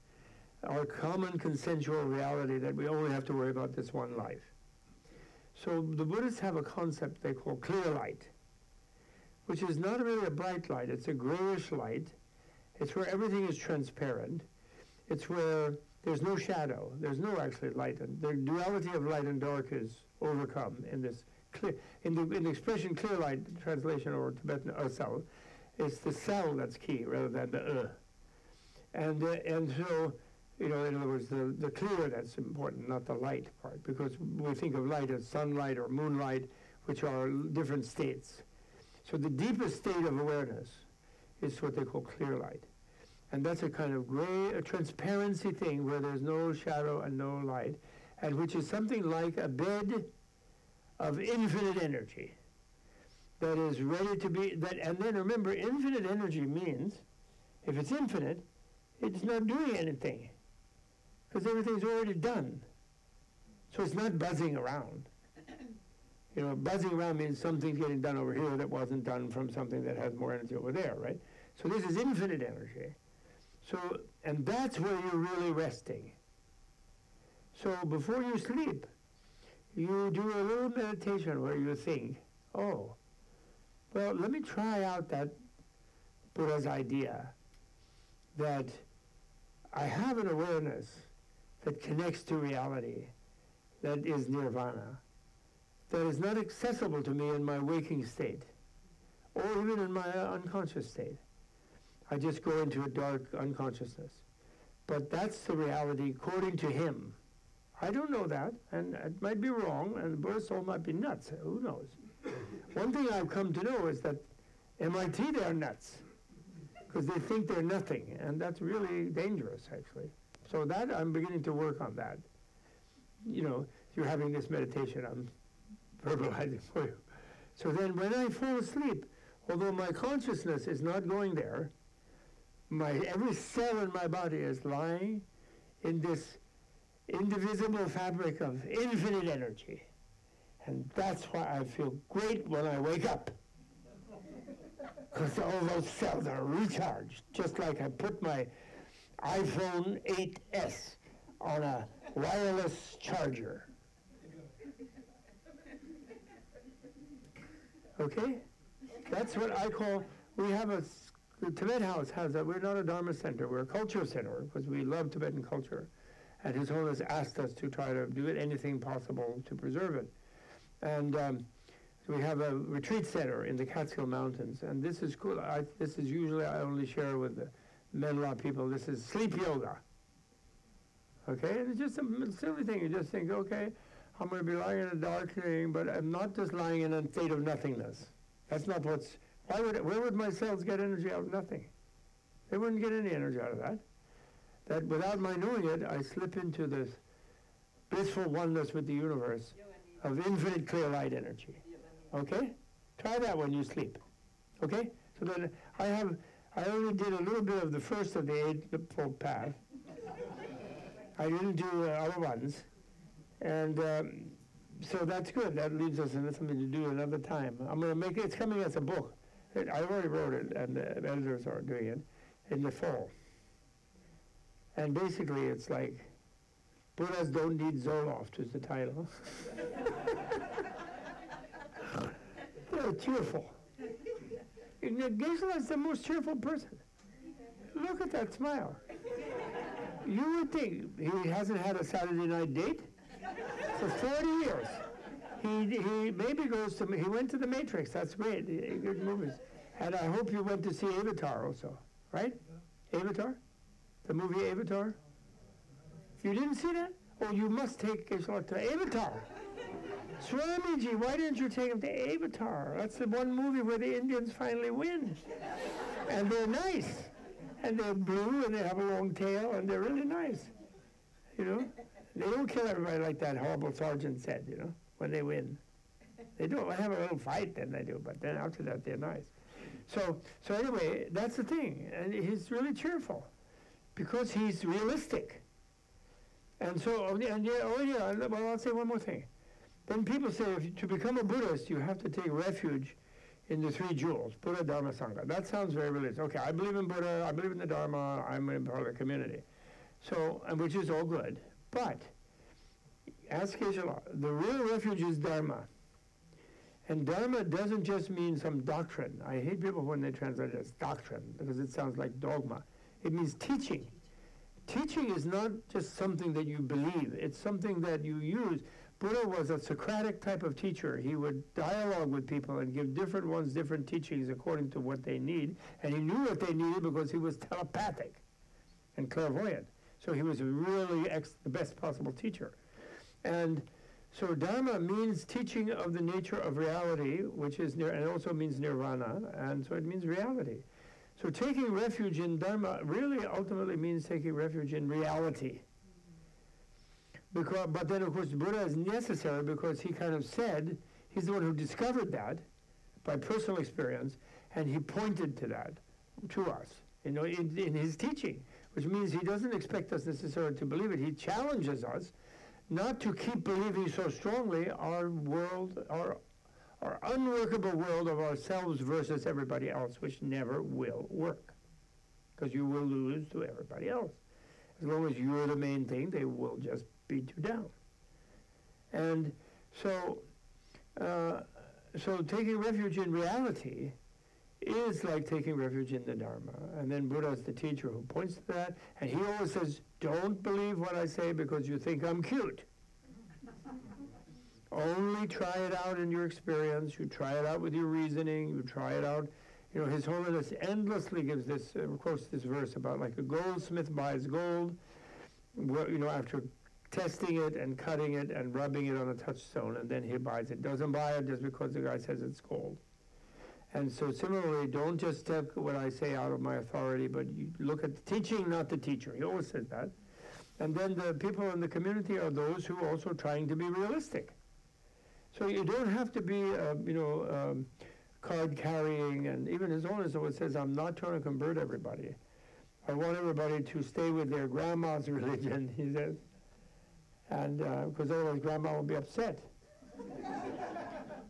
our common consensual reality that we only have to worry about this one life. So the Buddhists have a concept they call clear light, which is not really a bright light. It's a grayish light. It's where everything is transparent. It's where there's no shadow. There's no actually light. And the duality of light and dark is overcome in this clear. In the expression clear light, translation or Tibetan cell, it's the cell that's key rather than the And so, in other words, the clear that's important, not the light part, because we think of light as sunlight or moonlight, which are different states. So the deepest state of awareness is what they call clear light. And that's a kind of gray, a transparency thing where there's no shadow and no light, and which is something like a bed of infinite energy that is ready to be, and then remember, infinite energy means, if it's infinite, it's not doing anything, because everything's already done. So it's not buzzing around. Buzzing around means something's getting done over here that wasn't done from something that has more energy over there, right? So this is infinite energy. So, and that's where you're really resting. So before you sleep, you do a little meditation where you think, oh, well, let me try out that Buddha's idea that I have an awareness that connects to reality, that is nirvana, that is not accessible to me in my waking state, or even in my unconscious state. I just go into a dark unconsciousness. But that's the reality according to him. I don't know that, and it might be wrong, and the Buddhist soul might be nuts. Who knows? One thing I've come to know is that MIT, they're nuts, because they think they're nothing, and that's really dangerous, actually. So that, I'm beginning to work on that. You're having this meditation, I'm verbalizing for you. So then when I fall asleep, although my consciousness is not going there, every cell in my body is lying in this indivisible fabric of infinite energy. And that's why I feel great when I wake up. Because all those cells are recharged, just like I put my iPhone 8S on a wireless charger. Okay? That's what I call, the Tibet House we're not a Dharma center, we're a culture center, because we love Tibetan culture. And His Holiness asked us to try to do anything possible to preserve it. And we have a retreat center in the Catskill Mountains, and this is cool. This is usually I only share with the Menla people. This is sleep yoga. Okay, and it's just a silly thing. You just think, okay, I'm going to be lying in a dark thing, but I'm not just lying in a state of nothingness. That's not where would my cells get energy out of nothing? They wouldn't get any energy out of that. That without my knowing it, I slip into this blissful oneness with the universe of infinite clear light energy. Okay? Try that when you sleep. Okay? So then I only did a little bit of the first of the Eightfold Path. I didn't do other ones. And so that's good. That leaves us something to do another time. I'm going to make it, it's coming as a book. I already wrote it, and the editors are doing it in the fall. And basically it's like, Buddhas don't need Zoloft is the title. They're cheerful. Geshe-la is the most cheerful person. Look at that smile. You would think he hasn't had a Saturday night date for 40 years. He maybe goes to, he went to the Matrix, that's great, good movies. And I hope you went to see Avatar also, right? Avatar? The movie Avatar? You didn't see that? Oh, you must take Geshe-la to Avatar. Swamiji, why didn't you take him to Avatar? That's the one movie where the Indians finally win. And they're nice. And they're blue and they have a long tail and they're really nice. You know? They don't kill everybody like that horrible sergeant said, you know, when they win. They don't have a little fight, then they do, but then after that they're nice. So anyway, that's the thing. And he's really cheerful because he's realistic. And so, well, I'll say one more thing. Then people say to become a Buddhist, you have to take refuge in the three jewels, Buddha, Dharma, Sangha. That sounds very religious. Okay, I believe in Buddha, I believe in the Dharma, I'm a part of the community. So, and which is all good. But, ask Geshe-la, the real refuge is Dharma. And Dharma doesn't just mean some doctrine. I hate people when they translate it as doctrine, because it sounds like dogma. It means teaching. Teaching is not just something that you believe, it's something that you use. Buddha was a Socratic type of teacher. He would dialogue with people and give different ones different teachings according to what they need. And he knew what they needed because he was telepathic and clairvoyant. So he was really the best possible teacher. And so Dharma means teaching of the nature of reality, which is and it also means nirvana, and so it means reality. So taking refuge in Dharma really ultimately means taking refuge in reality. But then, of course, Buddha is necessary because he kind of said, he's the one who discovered that by personal experience, and he pointed to that, to us, you know, in his teaching, which means he doesn't expect us necessarily to believe it. He challenges us not to keep believing so strongly our world, our unworkable world of ourselves versus everybody else, which never will work, because you will lose to everybody else. As long as you're the main thing, they will just beat you down. And so taking refuge in reality is like taking refuge in the Dharma. And then Buddha is the teacher who points to that, and he always says, don't believe what I say because you think I'm cute. Only try it out in your experience. You try it out with your reasoning. You try it out. You know, His Holiness endlessly gives this, quotes this verse about like a goldsmith buys gold, you know, after testing it and cutting it and rubbing it on a touchstone, and then he buys it. Doesn't buy it just because the guy says it's gold. And so similarly, don't just take what I say out of my authority, but you look at the teaching, not the teacher. He always says that. And then the people in the community are those who are also trying to be realistic. So you don't have to be, card carrying, and even His Holiness always says, I'm not trying to convert everybody. I want everybody to stay with their grandma's religion, he says. And because otherwise grandma will be upset.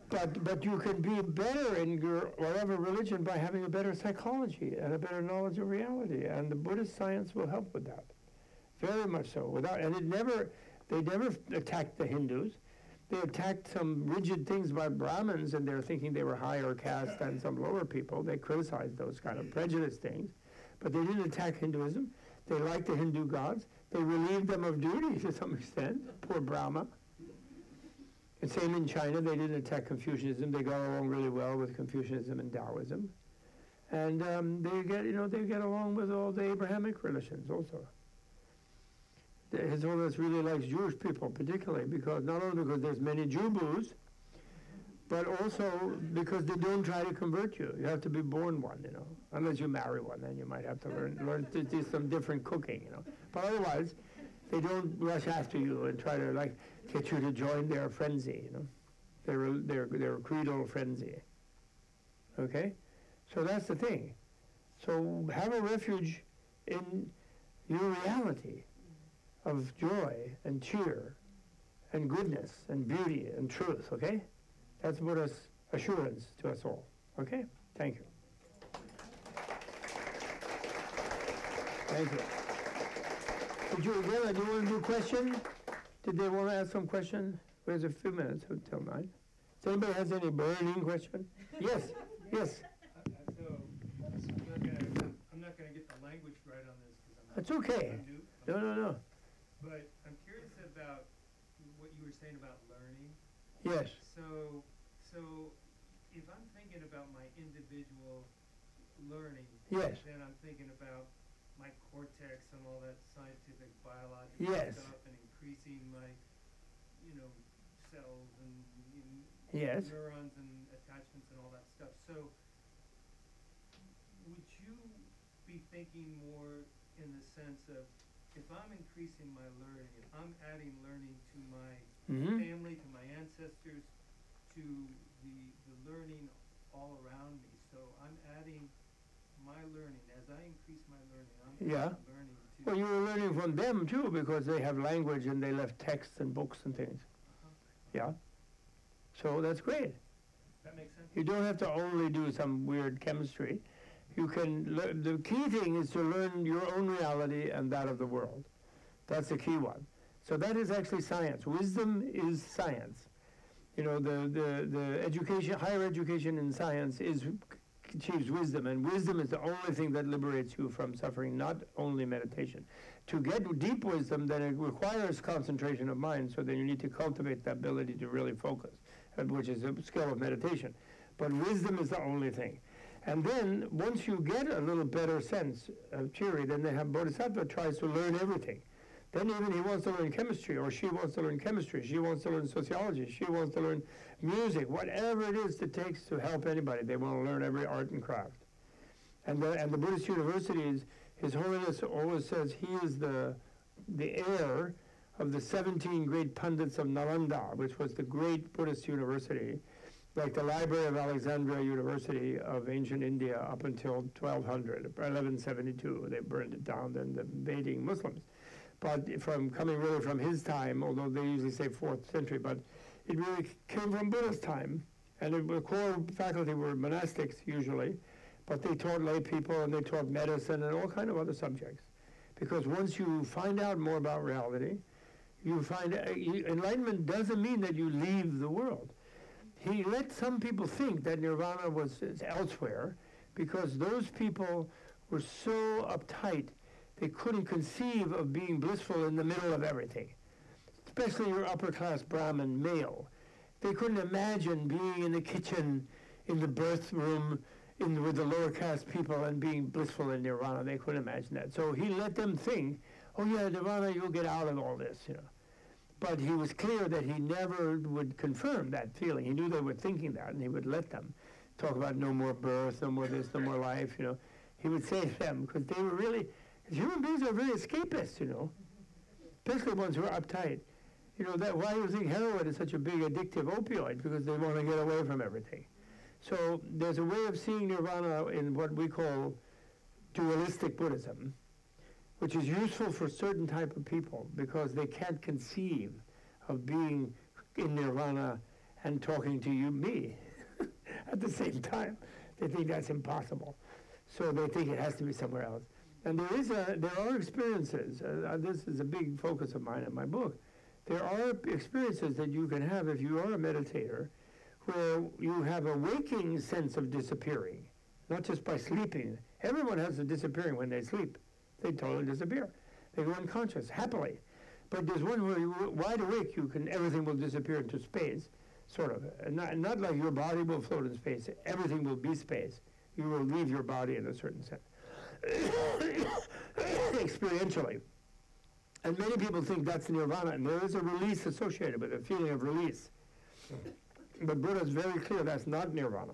But you can be better in your whatever religion by having a better psychology and a better knowledge of reality. And the Buddhist science will help with that. Very much so. They never attacked the Hindus. They attacked some rigid things by Brahmins, and they're thinking they were higher caste than some lower people. They criticized those kind of prejudice things. But they didn't attack Hinduism. They liked the Hindu gods. They relieved them of duty to some extent, poor Brahma. And same in China, they didn't attack Confucianism. They got along really well with Confucianism and Taoism. And they get along with all the Abrahamic religions also. His Holiness really likes Jewish people particularly, because not only because there's many Jew-boos, but also because they don't try to convert you. You have to be born one, you know. Unless you marry one, then you might have to learn to do some different cooking, you know. But otherwise, they don't rush after you and try to like get you to join their frenzy, you know. their creedal frenzy. Okay? So that's the thing. So have a refuge in your reality of joy and cheer and goodness and beauty and truth, okay? That's Buddha's assurance to us all, okay? Thank you. Thank you. Did you want to do a question? Did they want to ask some question? There's a few minutes until 9. Does anybody has any burning question? Yes, yes. I'm not going to get the language right on this. That's okay. No. But I'm curious about what you were saying about learning. Yes. So if I'm thinking about my individual learning, yes, then I'm thinking about my cortex and all that scientific biological yes, stuff and increasing my, cells and yes, neurons and attachments and all that stuff. So would you be thinking more in the sense of, if I'm increasing my learning, if I'm adding learning to my family, to my ancestors, to the learning all around me, so I'm adding my learning, as I increase my learning, I'm learning too. Well, you were learning from them too, because they have language and they left texts and books and things. Yeah. So that's great. That makes sense. You don't have to only do some weird chemistry. You can the key thing is to learn your own reality and that of the world. That's the key one. So that is actually science. Wisdom is science. The education, higher education in science achieves wisdom, and wisdom is the only thing that liberates you from suffering, not only meditation. To get deep wisdom, then it requires concentration of mind, so then you need to cultivate the ability to really focus, which is a skill of meditation. But wisdom is the only thing. And then, once you get a little better sense of theory, then they have Bodhisattva tries to learn everything. Then even he wants to learn chemistry, or she wants to learn chemistry, she wants to learn sociology, she wants to learn music, whatever it is that takes to help anybody. They want to learn every art and craft. And the Buddhist universities, His Holiness always says he is the heir of the 17 great pundits of Nalanda, which was the great Buddhist university, like the Library of Alexandria University of ancient India up until 1172. They burned it down, then the invading Muslims. But coming really from his time, although they usually say 4th century, but it really came from Buddha's time. And the core faculty were monastics usually, but they taught lay people and they taught medicine and all kind of other subjects. Because once you find out more about reality, you find enlightenment doesn't mean that you leave the world. He let some people think that nirvana was elsewhere, because those people were so uptight they couldn't conceive of being blissful in the middle of everything, especially your upper-class Brahmin male. They couldn't imagine being in the kitchen, in the birth room, with the lower caste people and being blissful in nirvana. They couldn't imagine that. So he let them think, oh yeah, nirvana, you'll get out of all this, But he was clear that he never would confirm that feeling. He knew they were thinking that, and he would let them talk about no more birth, no more this, no more life, He would say to them, because they were really, human beings are very escapist, especially ones who are uptight. That why you think heroin is such a big addictive opioid, because they want to get away from everything. So there's a way of seeing nirvana in what we call dualistic Buddhism, which is useful for certain type of people because they can't conceive of being in nirvana and talking to me at the same time. They think that's impossible. So they think it has to be somewhere else. And there are experiences, this is a big focus of mine in my book, there are experiences that you can have if you are a meditator where you have a waking sense of disappearing, not just by sleeping. Everyone has a disappearing when they sleep. They totally disappear. They go unconscious, happily. But there's one where you're wide awake, everything will disappear into space, sort of. And not like your body will float in space. Everything will be space. You will leave your body in a certain sense. Experientially. And many people think that's nirvana, and there is a release associated with it, a feeling of release. But Buddha is very clear that's not nirvana.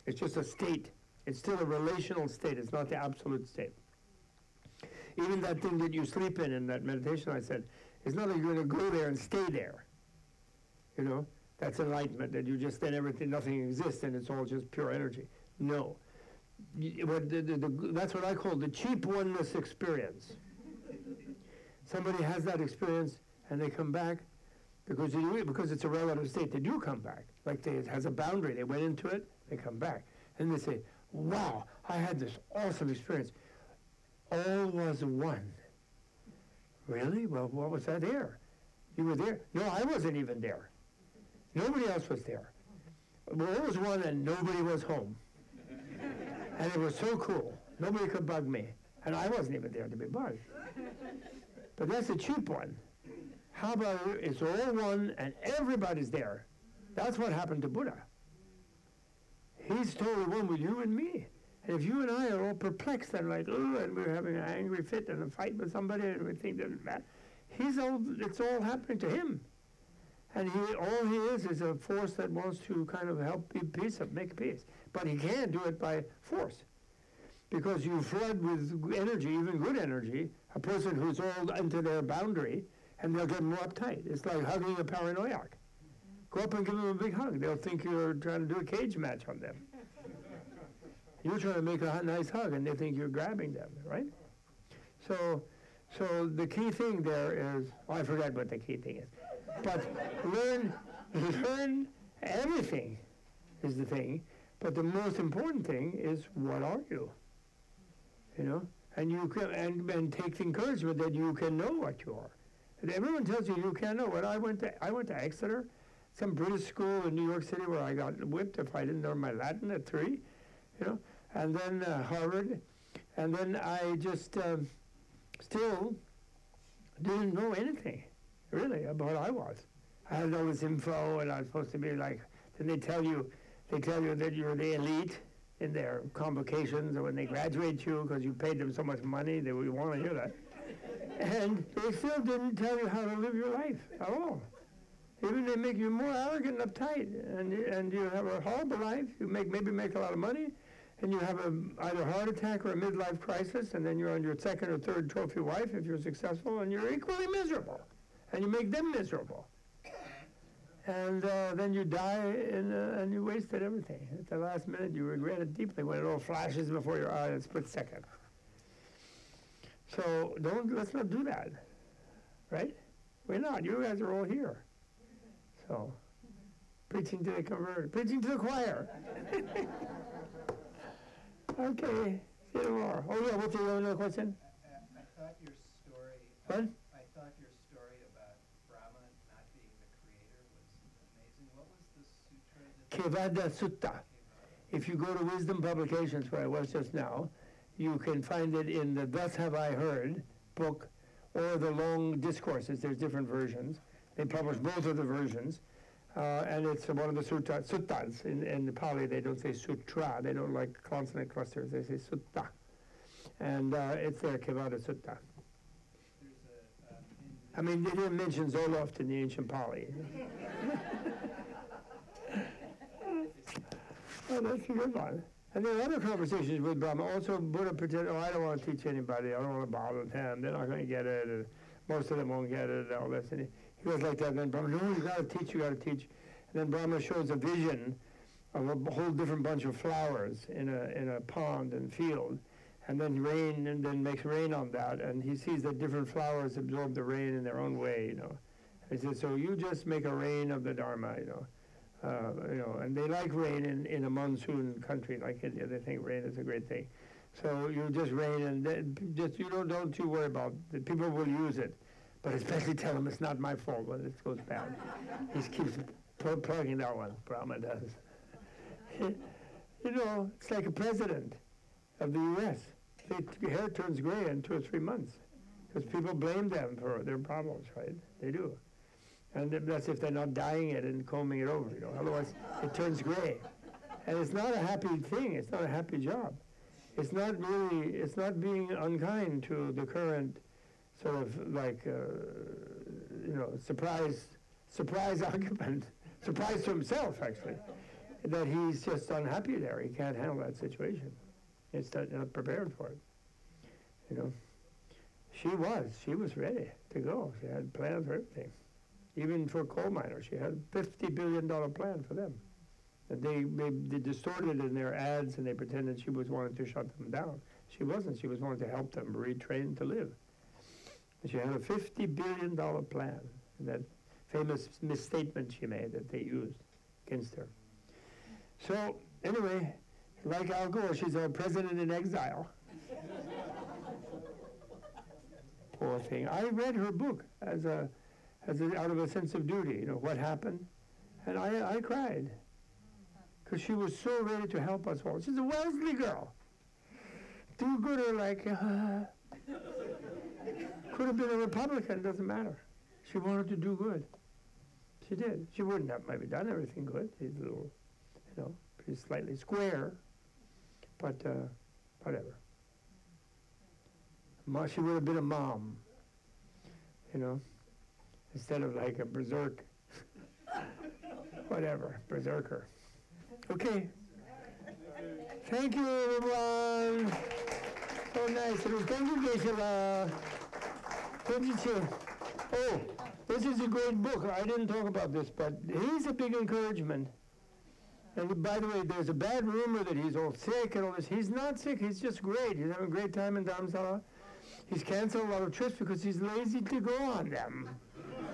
It's just a state. It's still a relational state. It's not the absolute state. Even that thing that you sleep in that meditation I said, it's not like you're going to go there and stay there. That's enlightenment, that you just, then everything, nothing exists and it's all just pure energy. No. That's what I call the cheap oneness experience. Somebody has that experience and they come back because it's a relative state. They do come back. Like it has a boundary. They went into it, they come back. And they say, wow, I had this awesome experience. All was one. Really? Well, what was that there? You were there? No, I wasn't even there. Nobody else was there. Well, all was one and nobody was home. And it was so cool. Nobody could bug me. And I wasn't even there to be bugged. But that's a cheap one. How about it's all one and everybody's there? That's what happened to Buddha. He's totally one with you and me. And if you and I are all perplexed and like, oh, and we're having an angry fit and a fight with somebody and we think that it's all happening to him. And all he is a force that wants to kind of help make peace. But he can't do it by force. Because you flood with energy, even good energy, a person who's all into their boundary, and they'll get more uptight. It's like hugging a paranoiac. Go up and give them a big hug. They'll think you're trying to do a cage match on them. You're trying to make a nice hug, and they think you're grabbing them, right? So the key thing there is, I forgot what the key thing is. But learn everything is the thing. But the most important thing is, what are you? You know, and you can and take the encouragement that you can know what you are. And everyone tells you you can't know. When I went to Exeter, some British school in New York City, where I got whipped if I didn't know my Latin at 3, you know, and then Harvard, and then I just still didn't know anything really about what I was. I had all this info, and I was supposed to be like. Then they tell you that you're the elite in their convocations, or when they graduate you because you paid them so much money, they would want to hear that. And they still didn't tell you how to live your life at all. Even they make you more arrogant and uptight, and you have a horrible life. You maybe make a lot of money, and you have either a heart attack or a midlife crisis, and then you're on your second or third trophy wife if you're successful, and you're equally miserable, and you make them miserable. And then you die, and you wasted everything. At the last minute, you regret it deeply when it all flashes before your eye in a split second. So let's not do that, right? We're not. You guys are all here. So, preaching to the converted, preaching to the choir. Okay, see you tomorrow. Oh yeah, what's your other question? I thought your story. What? I thought your story about Brahma not being the creator was amazing. What was the sutra? Kevada Sutta. If you go to Wisdom Publications, where I was just now, you can find it in the Thus Have I Heard book, or the long discourses. There's different versions. They publish both of the versions, and it's one of the suttas. In the Pali, they don't say sutra. They don't like consonant clusters. They say sutta. And it's there, Kevada Sutta. I mean, they didn't mention Zoloft in the ancient Pali. Oh, that's a good one. And there are other conversations with Brahma. Also, Buddha pretended, oh, I don't want to teach anybody. I don't want to bother them. They're not going to get it. And most of them won't get it, and all this. And he was like that. And then Brahma, no, you got to teach, you got to teach. And then Brahma shows a vision of a whole different bunch of flowers in a pond and field. And then rain, and then makes rain on that. And he sees that different flowers absorb the rain in their own way, you know. And he says, so you just make a rain of the Dharma, you know. And they like rain in a monsoon country like India. They think rain is a great thing. So you just rain, and just don't you worry about it. People will use it, but especially tell them it's not my fault when it goes bad. He keeps plugging that one. Brahma does. It's like a president of the U.S. Their hair turns gray in 2 or 3 months because people blame them for their problems, right? They do. And that's if they're not dyeing it and combing it over, you know. Otherwise, it turns gray. And it's not a happy thing. It's not a happy job. It's not being unkind to the current sort of like, surprise occupant, surprise to himself, actually, that he's just unhappy there. He can't handle that situation. He's not prepared for it, you know. She was ready to go. She had plans for everything. even for coal miners. She had a $50 billion plan for them. And they distorted in their ads, and they pretended she was wanting to shut them down. She wasn't. She was wanting to help them retrain to live. And she had a $50 billion plan, that famous misstatement she made that they used against her. So, anyway, like Al Gore, she's a president in exile. Poor thing. I read her book out of a sense of duty, you know, what happened. And I cried, because she was so ready to help us all. She's a Wellesley girl. Do-gooder like, could have been a Republican, doesn't matter. She wanted to do good. She did. She wouldn't have maybe done everything good. She's a little, you know, she's slightly square, but whatever. She would have been a mom, you know, instead of like a berserk, whatever, berserker. Okay. Thank you, everyone. So nice. Thank you, Geshe-la. Oh, this is a great book. I didn't talk about this, but he's a big encouragement. And by the way, there's a bad rumor that he's all sick and all this. He's not sick. He's just great. He's having a great time in Dharamsala. He's canceled a lot of trips because he's lazy to go on them.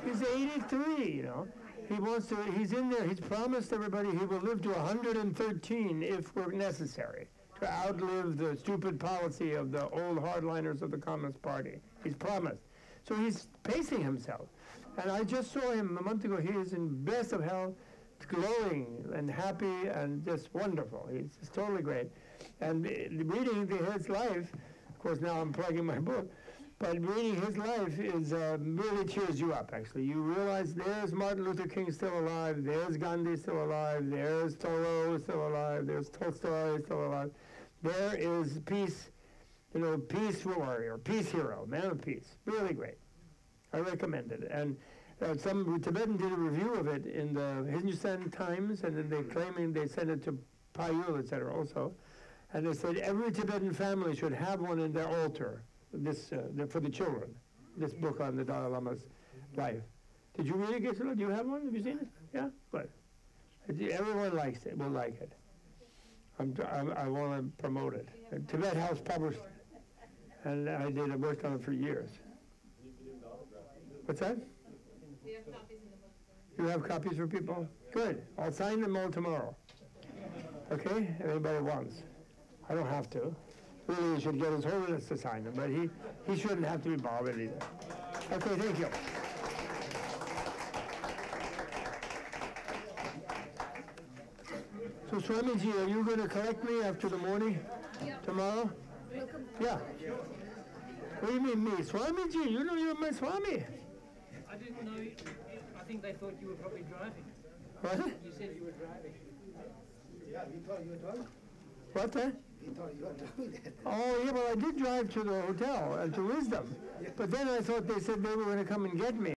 He's 83, you know. He wants to, he's in there. He's promised everybody he will live to 113 if we're necessary, to outlive the stupid policy of the old hardliners of the Communist Party. He's promised. So he's pacing himself. And I just saw him a month ago. He is in best of health, glowing and happy and just wonderful. He's just totally great. And reading his life, of course now I'm plugging my book, but reading his life is really cheers you up, actually. You realize there's Martin Luther King still alive, there's Gandhi still alive, there's Thoreau still alive, there's Tolstoy still alive. There is peace, you know, peace warrior, peace hero, man of peace. Really great. I recommend it. And some Tibetan did a review of it in the Hindustan Times, and then they sent it to Payul, etc. also. And they said every Tibetan family should have one in their altar, this for the children, this book on the Dalai Lama's life. Did you read it, Geshe-la? Do you have one? Have you seen it? Yeah? Good. Everyone likes it, will like it. I want to promote it. Tibet House published it. And I worked on it for years. What's that? We have copies in the book. You have copies for people? Good. I'll sign them all tomorrow. Okay? If anybody wants. I don't have to. Really, you should get His Holiness to sign them, but he shouldn't have to be bothered either. Okay, thank you. So Swamiji, are you going to collect me after the morning? Tomorrow? Yeah. What do you mean me? Swamiji, you know you're my Swami. I didn't know. I think they thought you were probably driving. What? You said you were driving. Yeah, we thought you were driving. What the? We thought you were doing that. Oh, yeah, well, I did drive to the hotel and to Wisdom. But then I thought they said they were going to come and get me.